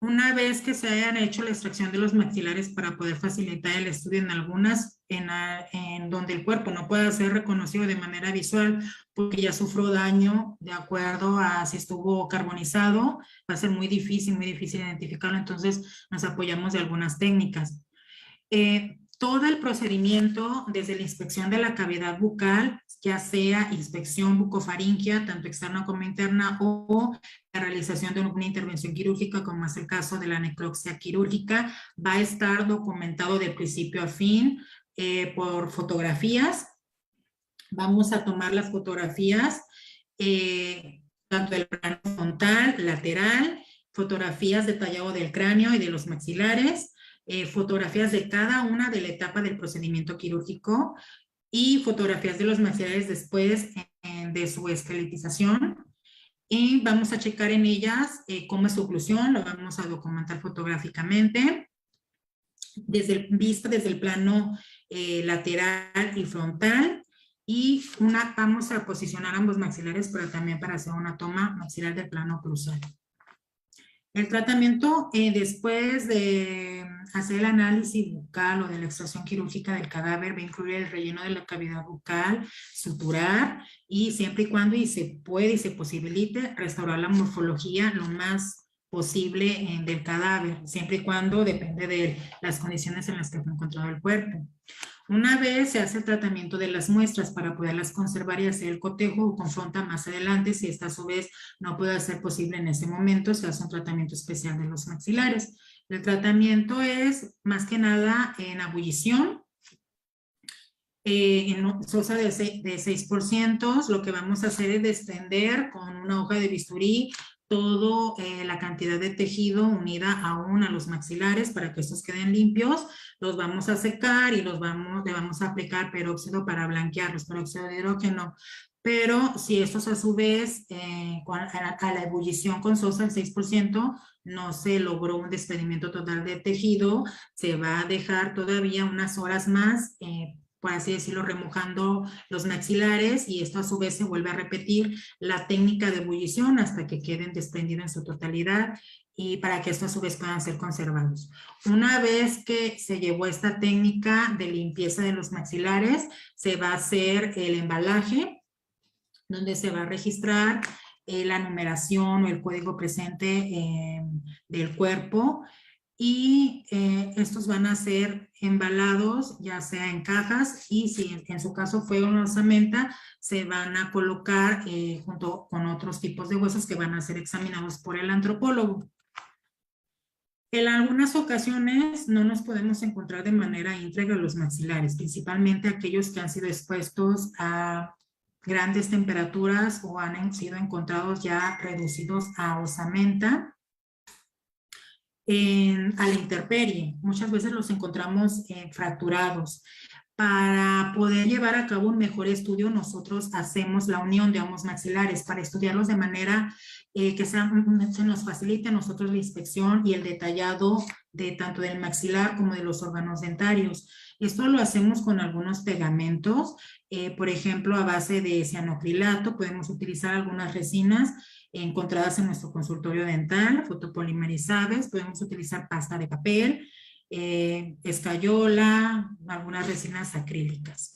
Una vez que se hayan hecho la extracción de los maxilares para poder facilitar el estudio en algunas, en donde el cuerpo no pueda ser reconocido de manera visual porque ya sufrió daño de acuerdo a si estuvo carbonizado, va a ser muy difícil identificarlo, entonces nos apoyamos de algunas técnicas. Todo el procedimiento, desde la inspección de la cavidad bucal, ya sea inspección bucofaringia, tanto externa como interna, o la realización de una intervención quirúrgica, como es el caso de la necropsia quirúrgica, va a estar documentado de principio a fin por fotografías. Vamos a tomar las fotografías, tanto del plano frontal, lateral, fotografías detallado del cráneo y de los maxilares, fotografías de cada una de la etapa del procedimiento quirúrgico y fotografías de los maxilares después de su esqueletización. Y vamos a checar en ellas cómo es su oclusión, lo vamos a documentar fotográficamente, vista desde el plano lateral y frontal. Y vamos a posicionar ambos maxilares, pero también para hacer una toma maxilar del plano cruzado. El tratamiento, después de hacer el análisis bucal o de la extracción quirúrgica del cadáver, va a incluir el relleno de la cavidad bucal, suturar y siempre y cuando se puede y se posibilite restaurar la morfología lo más posible del cadáver, siempre y cuando depende de las condiciones en las que fue encontrado el cuerpo. Una vez se hace el tratamiento de las muestras para poderlas conservar y hacer el cotejo o confronta más adelante, si esta a su vez no puede ser posible en ese momento, se hace un tratamiento especial de los maxilares. El tratamiento es más que nada en ebullición, en sosa de 6%, lo que vamos a hacer es descender con una hoja de bisturí toda la cantidad de tejido unida aún a los maxilares para que estos queden limpios. Los vamos a secar y le vamos a aplicar peróxido para blanquearlos, peróxido de hidrógeno. Pero si estos a su vez, a la ebullición con sosa al 6%, no se logró un desprendimiento total de tejido, se va a dejar todavía unas horas más, por así decirlo, remojando los maxilares, y esto a su vez se vuelve a repetir la técnica de ebullición hasta que queden desprendidos en su totalidad y para que esto a su vez puedan ser conservados. Una vez que se llevó esta técnica de limpieza de los maxilares, se va a hacer el embalaje, donde se va a registrar la numeración o el código presente del cuerpo, y estos van a ser embalados ya sea en cajas, y si en su caso fue una osamenta, se van a colocar junto con otros tipos de huesos que van a ser examinados por el antropólogo. En algunas ocasiones no nos podemos encontrar de manera íntegra los maxilares, principalmente aquellos que han sido expuestos a grandes temperaturas o han sido encontrados ya reducidos a osamenta, a la intemperie. Muchas veces los encontramos fracturados. Para poder llevar a cabo un mejor estudio, nosotros hacemos la unión de ambos maxilares para estudiarlos de manera que se nos facilite a nosotros la inspección y el detallado de tanto del maxilar como de los órganos dentarios. Esto lo hacemos con algunos pegamentos, por ejemplo, a base de cianocrilato. Podemos utilizar algunas resinas encontradas en nuestro consultorio dental, fotopolimerizadas. Podemos utilizar pasta de papel, escayola, algunas resinas acrílicas.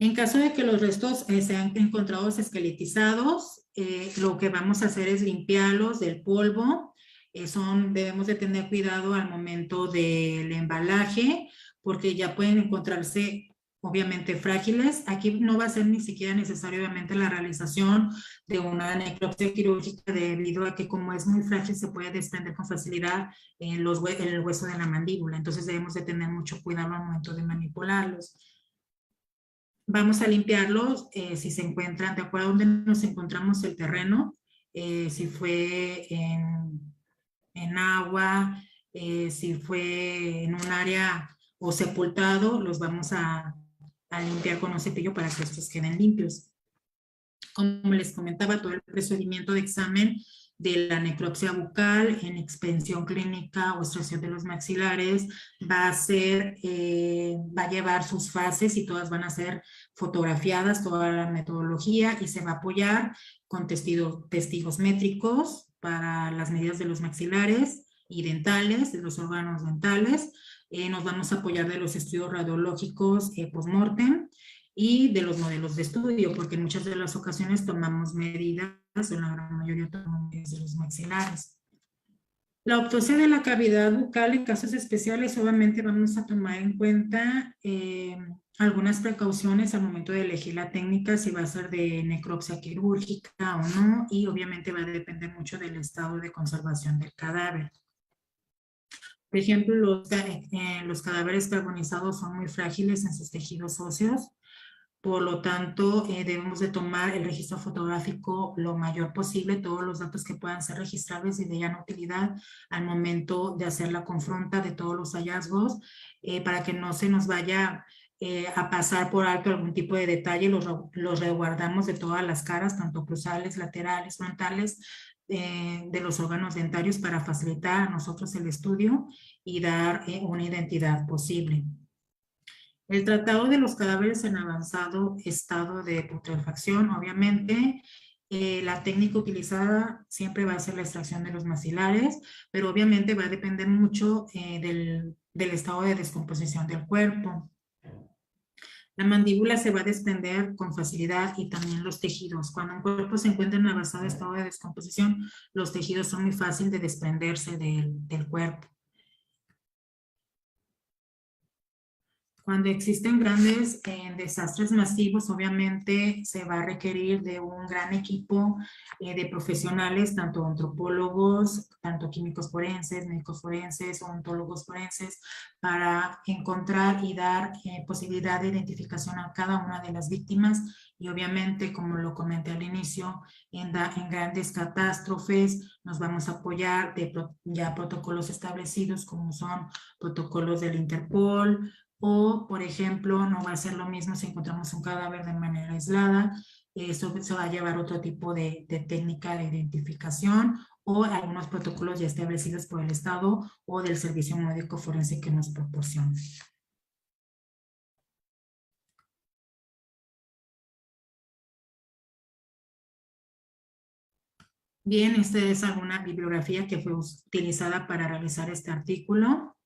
En caso de que los restos sean encontrados esqueletizados, lo que vamos a hacer es limpiarlos del polvo. Debemos de tener cuidado al momento del embalaje, porque ya pueden encontrarse obviamente frágiles. Aquí no va a ser ni siquiera necesario obviamente la realización de una necropsia quirúrgica, debido a que como es muy frágil se puede desprender con facilidad en el hueso de la mandíbula. Entonces debemos de tener mucho cuidado al momento de manipularlos. Vamos a limpiarlos si se encuentran de acuerdo a donde nos encontramos el terreno, si fue en agua, Si fue en un área o sepultado, los vamos a limpiar con un cepillo para que estos queden limpios. Como les comentaba, todo el procedimiento de examen de la necropsia bucal en expansión clínica o extracción de los maxilares va a llevar sus fases y todas van a ser fotografiadas, toda la metodología, y se va a apoyar con testigos métricos para las medidas de los maxilares y dentales, de los órganos dentales. Nos vamos a apoyar de los estudios radiológicos post-mortem y de los modelos de estudio, porque en muchas de las ocasiones tomamos medidas, o en la gran mayoría tomamos medidas de los maxilares. La autopsia de la cavidad bucal en casos especiales, obviamente vamos a tomar en cuenta algunas precauciones al momento de elegir la técnica, si va a ser de necropsia quirúrgica o no, y obviamente va a depender mucho del estado de conservación del cadáver. Por ejemplo, los cadáveres carbonizados son muy frágiles en sus tejidos óseos. Por lo tanto, debemos de tomar el registro fotográfico lo mayor posible, todos los datos que puedan ser registrables y de llana utilidad al momento de hacer la confronta de todos los hallazgos, para que no se nos vaya a pasar por alto algún tipo de detalle. Los resguardamos de todas las caras, tanto cruzales, laterales, frontales, de los órganos dentarios, para facilitar a nosotros el estudio y dar una identidad posible. El tratado de los cadáveres en avanzado estado de putrefacción, obviamente, la técnica utilizada siempre va a ser la extracción de los maxilares, pero obviamente va a depender mucho del estado de descomposición del cuerpo. La mandíbula se va a desprender con facilidad y también los tejidos. Cuando un cuerpo se encuentra en avanzado estado de descomposición, los tejidos son muy fáciles de desprenderse del cuerpo. Cuando existen grandes desastres masivos, obviamente se va a requerir de un gran equipo de profesionales, tanto antropólogos, tanto químicos forenses, médicos forenses, odontólogos forenses, para encontrar y dar posibilidad de identificación a cada una de las víctimas. Y obviamente, como lo comenté al inicio, en grandes catástrofes nos vamos a apoyar de ya protocolos establecidos, como son protocolos del Interpol, o, por ejemplo, no va a ser lo mismo si encontramos un cadáver de manera aislada. Eso se va a llevar otro tipo de técnica de identificación o algunos protocolos ya establecidos por el Estado o del servicio médico forense que nos proporciona. Bien, esta es alguna bibliografía que fue utilizada para realizar este artículo.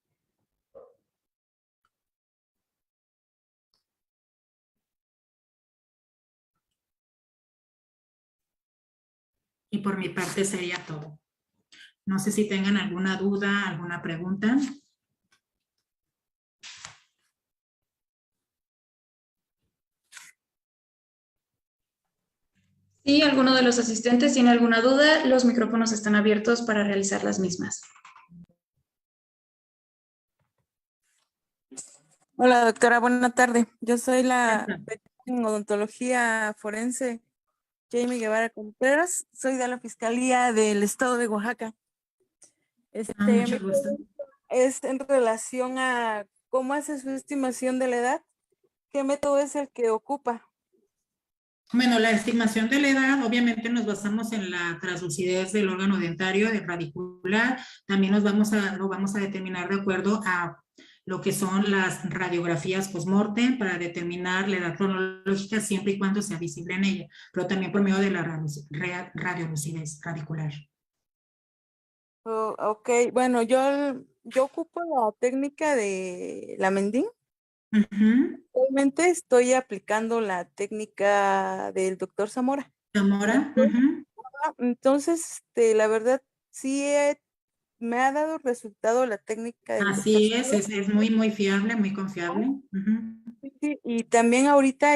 Y por mi parte sería todo. No sé si tengan alguna duda, alguna pregunta. Si alguno de los asistentes tiene alguna duda, los micrófonos están abiertos para realizar las mismas. Hola, doctora, buena tarde. Yo soy la en odontología forense Jamie Guevara Contreras. Soy de la Fiscalía del Estado de Oaxaca. Mucho gusto. Es en relación a cómo hace su estimación de la edad. ¿Qué método es el que ocupa? Bueno, la estimación de la edad, obviamente nos basamos en la translucidez del órgano dentario, del radicular. También lo vamos a determinar de acuerdo a lo que son las radiografías post-mortem para determinar la edad cronológica siempre y cuando sea visible en ella, pero también por medio de la radiolucidez radicular. Ok, bueno, yo ocupo la técnica de la Mendín. Actualmente estoy aplicando la técnica del doctor Zamora. Zamora. Entonces, la verdad, sí me ha dado resultado la técnica del Así doctor es muy, muy fiable, muy confiable. Sí, y también ahorita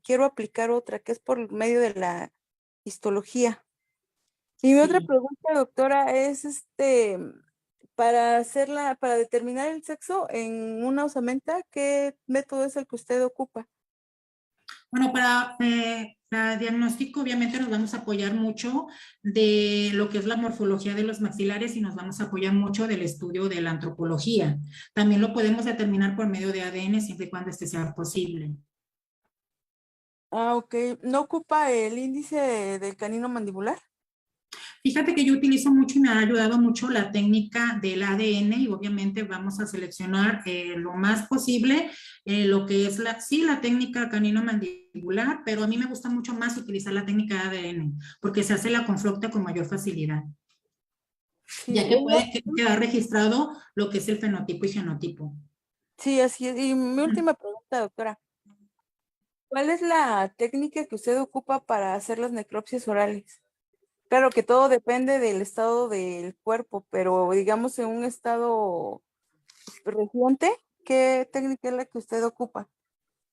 quiero aplicar otra que es por medio de la histología. Y mi otra pregunta, doctora, es para determinar el sexo en una osamenta, ¿qué método es el que usted ocupa? Bueno, para diagnóstico obviamente nos vamos a apoyar mucho de lo que es la morfología de los maxilares y nos vamos a apoyar mucho del estudio de la antropología. También lo podemos determinar por medio de ADN siempre y cuando este sea posible. Ah, ok. ¿No ocupa el índice del canino mandibular? Fíjate que yo utilizo mucho y me ha ayudado mucho la técnica del ADN y obviamente vamos a seleccionar lo más posible lo que es la técnica canino-mandibular, pero a mí me gusta mucho más utilizar la técnica de ADN porque se hace la confronta con mayor facilidad, Sí, ya que puede quedar registrado lo que es el fenotipo y genotipo. sí, así es. Y mi última pregunta, doctora. ¿Cuál es la técnica que usted ocupa para hacer las necropsias orales? Claro que todo depende del estado del cuerpo, pero digamos en un estado reciente, ¿qué técnica es la que usted ocupa?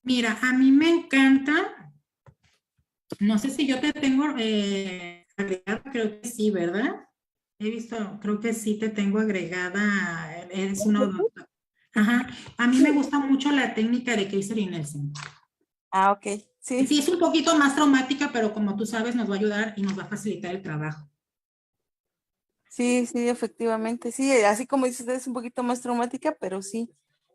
Mira, a mí me encanta, no sé si yo te tengo agregada, creo que sí, ¿verdad? He visto, creo que sí te tengo agregada, eres uno, ajá, a mí me gusta mucho la técnica de Kaiser y Nelson. Ah, ok, sí. Sí, es un poquito más traumática, pero como tú sabes, nos va a ayudar y nos va a facilitar el trabajo. Sí, sí, efectivamente, sí, así como dice usted, es un poquito más traumática, pero sí.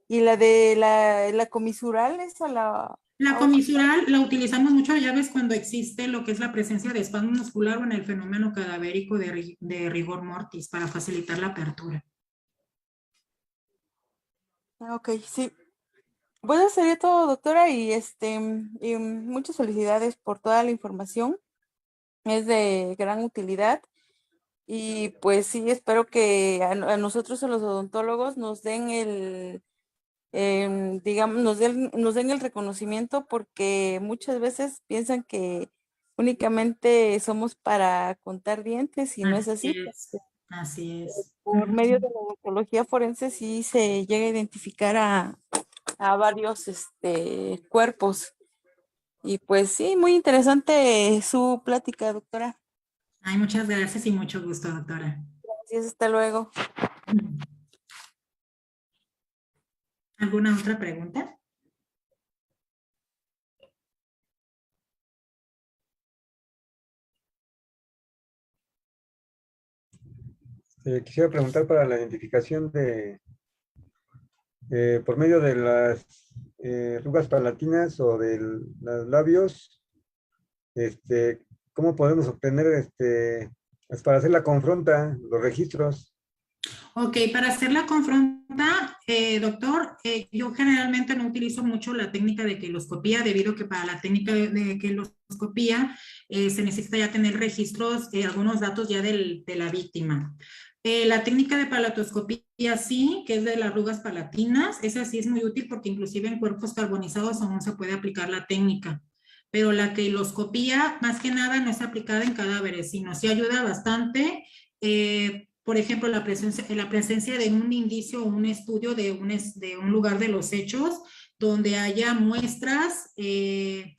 Y la de la comisural, esa La la usa. comisural la utilizamos mucho, ya ves, cuando existe lo que es la presencia de espasmo muscular o en el fenómeno cadavérico de rigor mortis para facilitar la apertura. Ah, ok, sí. Pues eso sería todo, doctora, y muchas felicidades por toda la información. Es de gran utilidad. Y pues sí, espero que a nosotros, a los odontólogos, nos den digamos, nos den el reconocimiento porque muchas veces piensan que únicamente somos para contar dientes y no es Así así. es, así es. Por medio de la odontología forense sí se llega a identificar a varios cuerpos. Y pues sí, muy interesante su plática, doctora. Ay, muchas gracias y mucho gusto, doctora. Gracias, hasta luego. ¿Alguna otra pregunta? Quisiera preguntar para la identificación por medio de las arrugas palatinas o de los labios, ¿cómo podemos obtener, es para hacer la confronta, los registros? Ok, para hacer la confronta, doctor, yo generalmente no utilizo mucho la técnica de queloscopía, debido a que para la técnica de queloscopía se necesita ya tener registros, algunos datos ya de la víctima. La técnica de palatoscopía sí, que es de las arrugas palatinas, esa sí es muy útil porque inclusive en cuerpos carbonizados aún se puede aplicar la técnica. Pero la queloscopía, más que nada, no es aplicada en cadáveres, sino sí ayuda bastante. Por ejemplo, la presencia de un indicio o un estudio de un lugar de los hechos, donde haya muestras de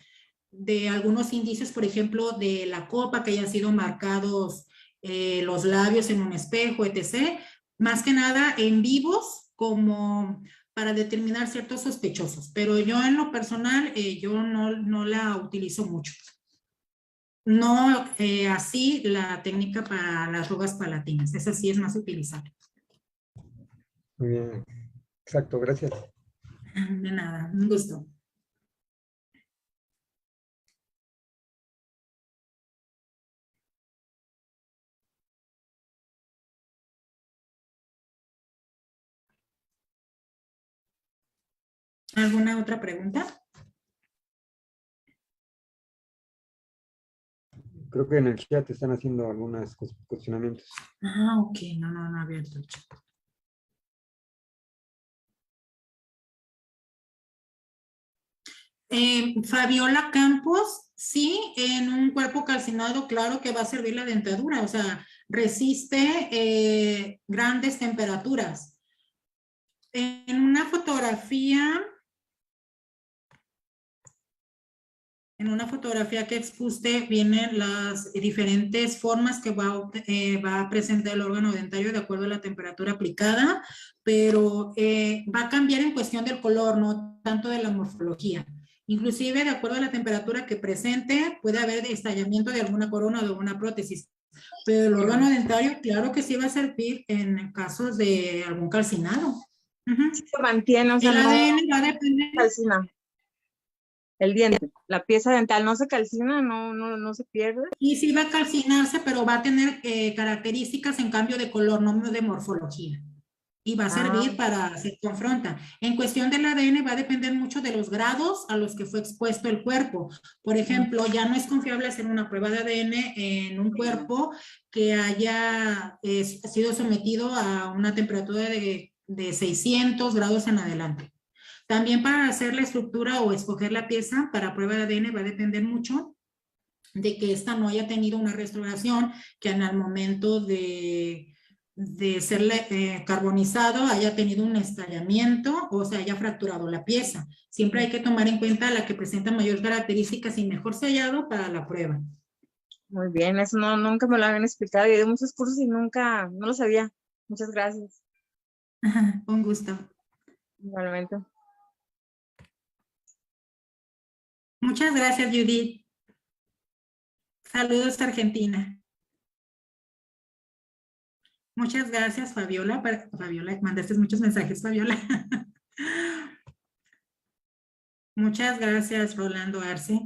algunos indicios, por ejemplo, de la copa, que hayan sido marcados los labios en un espejo, etc. Más que nada en vivos, como para determinar ciertos sospechosos. Pero yo en lo personal, yo no la utilizo mucho. No así la técnica para las arrugas palatinas. Esa sí es más utilizable. Muy bien, exacto, gracias. De nada, un gusto. ¿Alguna otra pregunta? Creo que en el chat están haciendo algunos cuestionamientos. Ah, ok, no había abierto el chat. Fabiola Campos, sí, en un cuerpo calcinado, claro que va a servir la dentadura, o sea, resiste grandes temperaturas. En una fotografía que expuse vienen las diferentes formas que va a presentar el órgano dentario de acuerdo a la temperatura aplicada, pero va a cambiar en cuestión del color, no tanto de la morfología. Inclusive, de acuerdo a la temperatura que presente, puede haber estallamiento de alguna corona o de alguna prótesis. Pero el órgano dentario, claro que sí va a servir en casos de algún calcinado. Ujú. Sí se mantiene, o sea, El no ADN va a depender. calcina. El diente, la pieza dental no se calcina, no se pierde. Y sí va a calcinarse, pero va a tener características en cambio de color, no de morfología. Y va a servir para se confronta. En cuestión del ADN va a depender mucho de los grados a los que fue expuesto el cuerpo. Por ejemplo, ya no es confiable hacer una prueba de ADN en un cuerpo que haya sido sometido a una temperatura de 600 grados en adelante. También para hacer la estructura o escoger la pieza para prueba de ADN va a depender mucho de que ésta no haya tenido una restauración, que en el momento de ser carbonizado haya tenido un estallamiento o se haya fracturado la pieza. Siempre hay que tomar en cuenta la que presenta mayor características y mejor sellado para la prueba. Muy bien, eso nunca me lo habían explicado. Yo di muchos cursos y no lo sabía. Muchas gracias. Un gusto. Igualmente. Muchas gracias, Judith. Saludos, Argentina. Muchas gracias, Fabiola. Fabiola, mandaste muchos mensajes, Fabiola. Muchas gracias, Rolando Arce.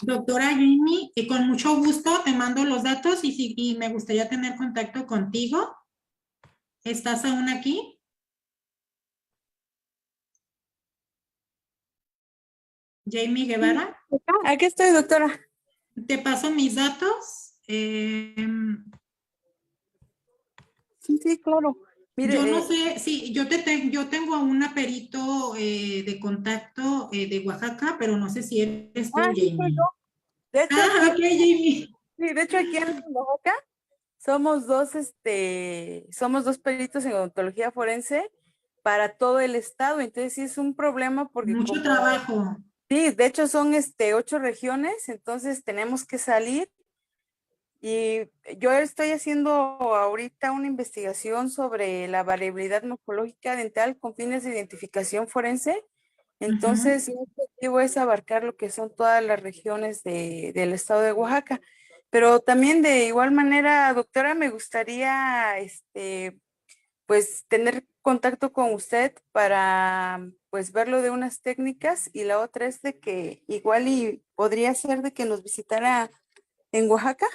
Doctora Jamie, con mucho gusto te mando los datos y me gustaría tener contacto contigo. ¿Estás aún aquí? Jamie Guevara. Aquí estoy, doctora. Te paso mis datos. Sí, claro. Mire, yo no sé, sí, yo tengo a un perito de contacto de Oaxaca, pero no sé si eres tú, sí, soy Jamie. yo. De hecho, Ok, Jamie. sí, de hecho, aquí en Oaxaca somos dos peritos en odontología forense para todo el estado. Entonces sí es un problema porque Mucho trabajo. sí, de hecho son 8 regiones, entonces tenemos que salir. Y yo estoy haciendo ahorita una investigación sobre la variabilidad morfológica dental con fines de identificación forense. Entonces, mi objetivo es abarcar lo que son todas las regiones del estado de Oaxaca. Pero también de igual manera, doctora, me gustaría pues tener contacto con usted para pues verlo de unas técnicas, y la otra es de que igual y podría ser de que nos visitara en Oaxaca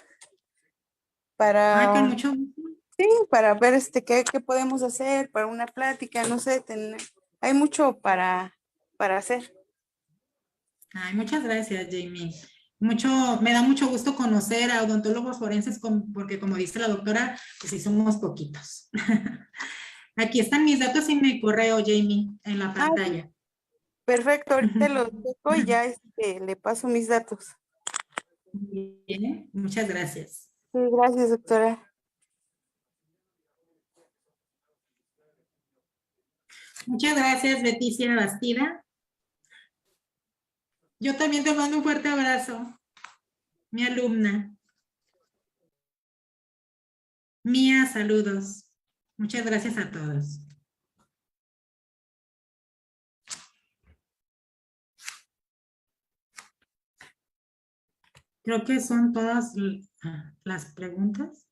Ay, con para, mucho gusto. sí, para ver qué podemos hacer para una plática, no sé, hay mucho para hacer. Ay, muchas gracias, Jamie. Me da mucho gusto conocer a odontólogos forenses porque como dice la doctora, pues sí somos poquitos. Aquí están mis datos y mi correo, Jamie, en la pantalla. Perfecto, ahorita lo checo y ya le paso mis datos. Bien, muchas gracias. Sí, gracias, doctora. Muchas gracias, Leticia Bastida. Yo también te mando un fuerte abrazo, mi alumna. Mía, saludos. Muchas gracias a todos. Creo que son todas las preguntas.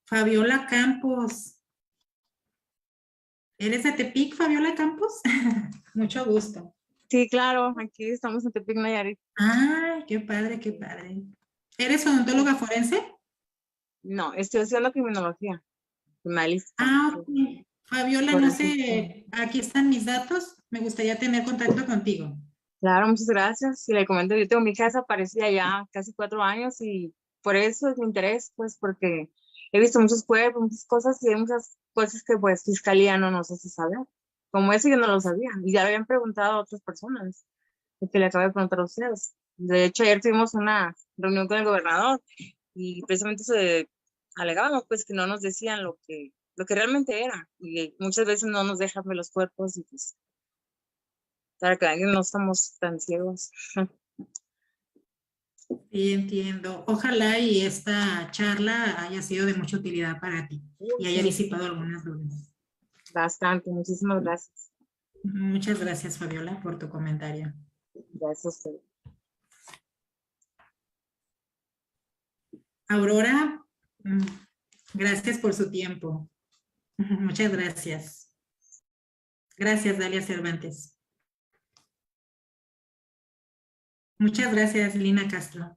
Fabiola Campos. ¿Eres de Tepic, Fabiola Campos? Mucho gusto. Sí, claro, aquí estamos en Tepic, Nayarit. Ay, qué padre, qué padre. ¿Eres odontóloga forense? No, estoy haciendo criminología. Criminalista. Ok. Fabiola, no sé, aquí están mis datos. Me gustaría tener contacto contigo. Claro, muchas gracias. Y le comento, yo tengo mi hija desaparecida ya casi 4 años y por eso es mi interés, pues porque he visto muchos cuerpos, muchas cosas y hay muchas cosas que pues Fiscalía no nos hace saber. Como eso yo no lo sabía y ya lo habían preguntado a otras personas, lo que le acabo de preguntar a ustedes. De hecho, ayer tuvimos una reunión con el gobernador y precisamente se alegábamos pues que no nos decían lo que realmente era y muchas veces no nos dejan ver los cuerpos y pues para que no estamos tan ciegos. Sí, entiendo. Ojalá y esta charla haya sido de mucha utilidad para ti y haya disipado algunas dudas. Bastante, muchísimas gracias. Muchas gracias, Fabiola, por tu comentario. Gracias a usted. Aurora, gracias por su tiempo. Muchas gracias. Gracias, Dalia Cervantes. Muchas gracias, Lina Castro.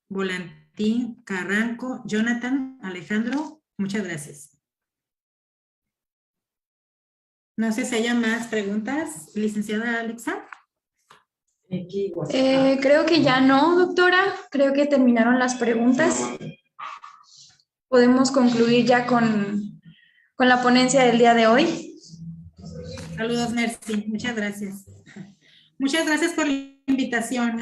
Volantín, Carranco, Jonathan, Alejandro, muchas gracias. No sé si haya más preguntas, licenciada Alexa. Creo que ya no, doctora. Creo que terminaron las preguntas. Podemos concluir ya con la ponencia del día de hoy. Saludos, Mercy. Muchas gracias. Muchas gracias por la invitación.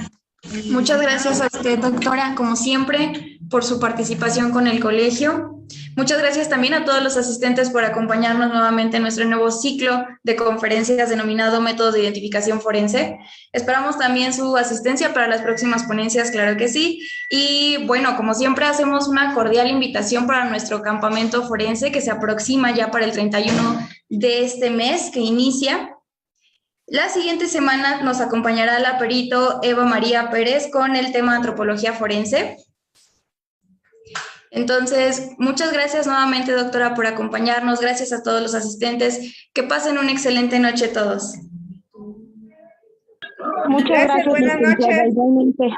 Muchas gracias a usted, doctora, como siempre, por su participación con el colegio. Muchas gracias también a todos los asistentes por acompañarnos nuevamente en nuestro nuevo ciclo de conferencias denominado Métodos de Identificación Forense. Esperamos también su asistencia para las próximas ponencias, claro que sí. Y bueno, como siempre, hacemos una cordial invitación para nuestro campamento forense que se aproxima ya para el 31 de este mes que inicia. La siguiente semana nos acompañará la perito Eva María Pérez con el tema antropología forense. Entonces, muchas gracias nuevamente, doctora, por acompañarnos. Gracias a todos los asistentes. Que pasen una excelente noche todos. Muchas gracias, Buenas licenciada, noches. igualmente.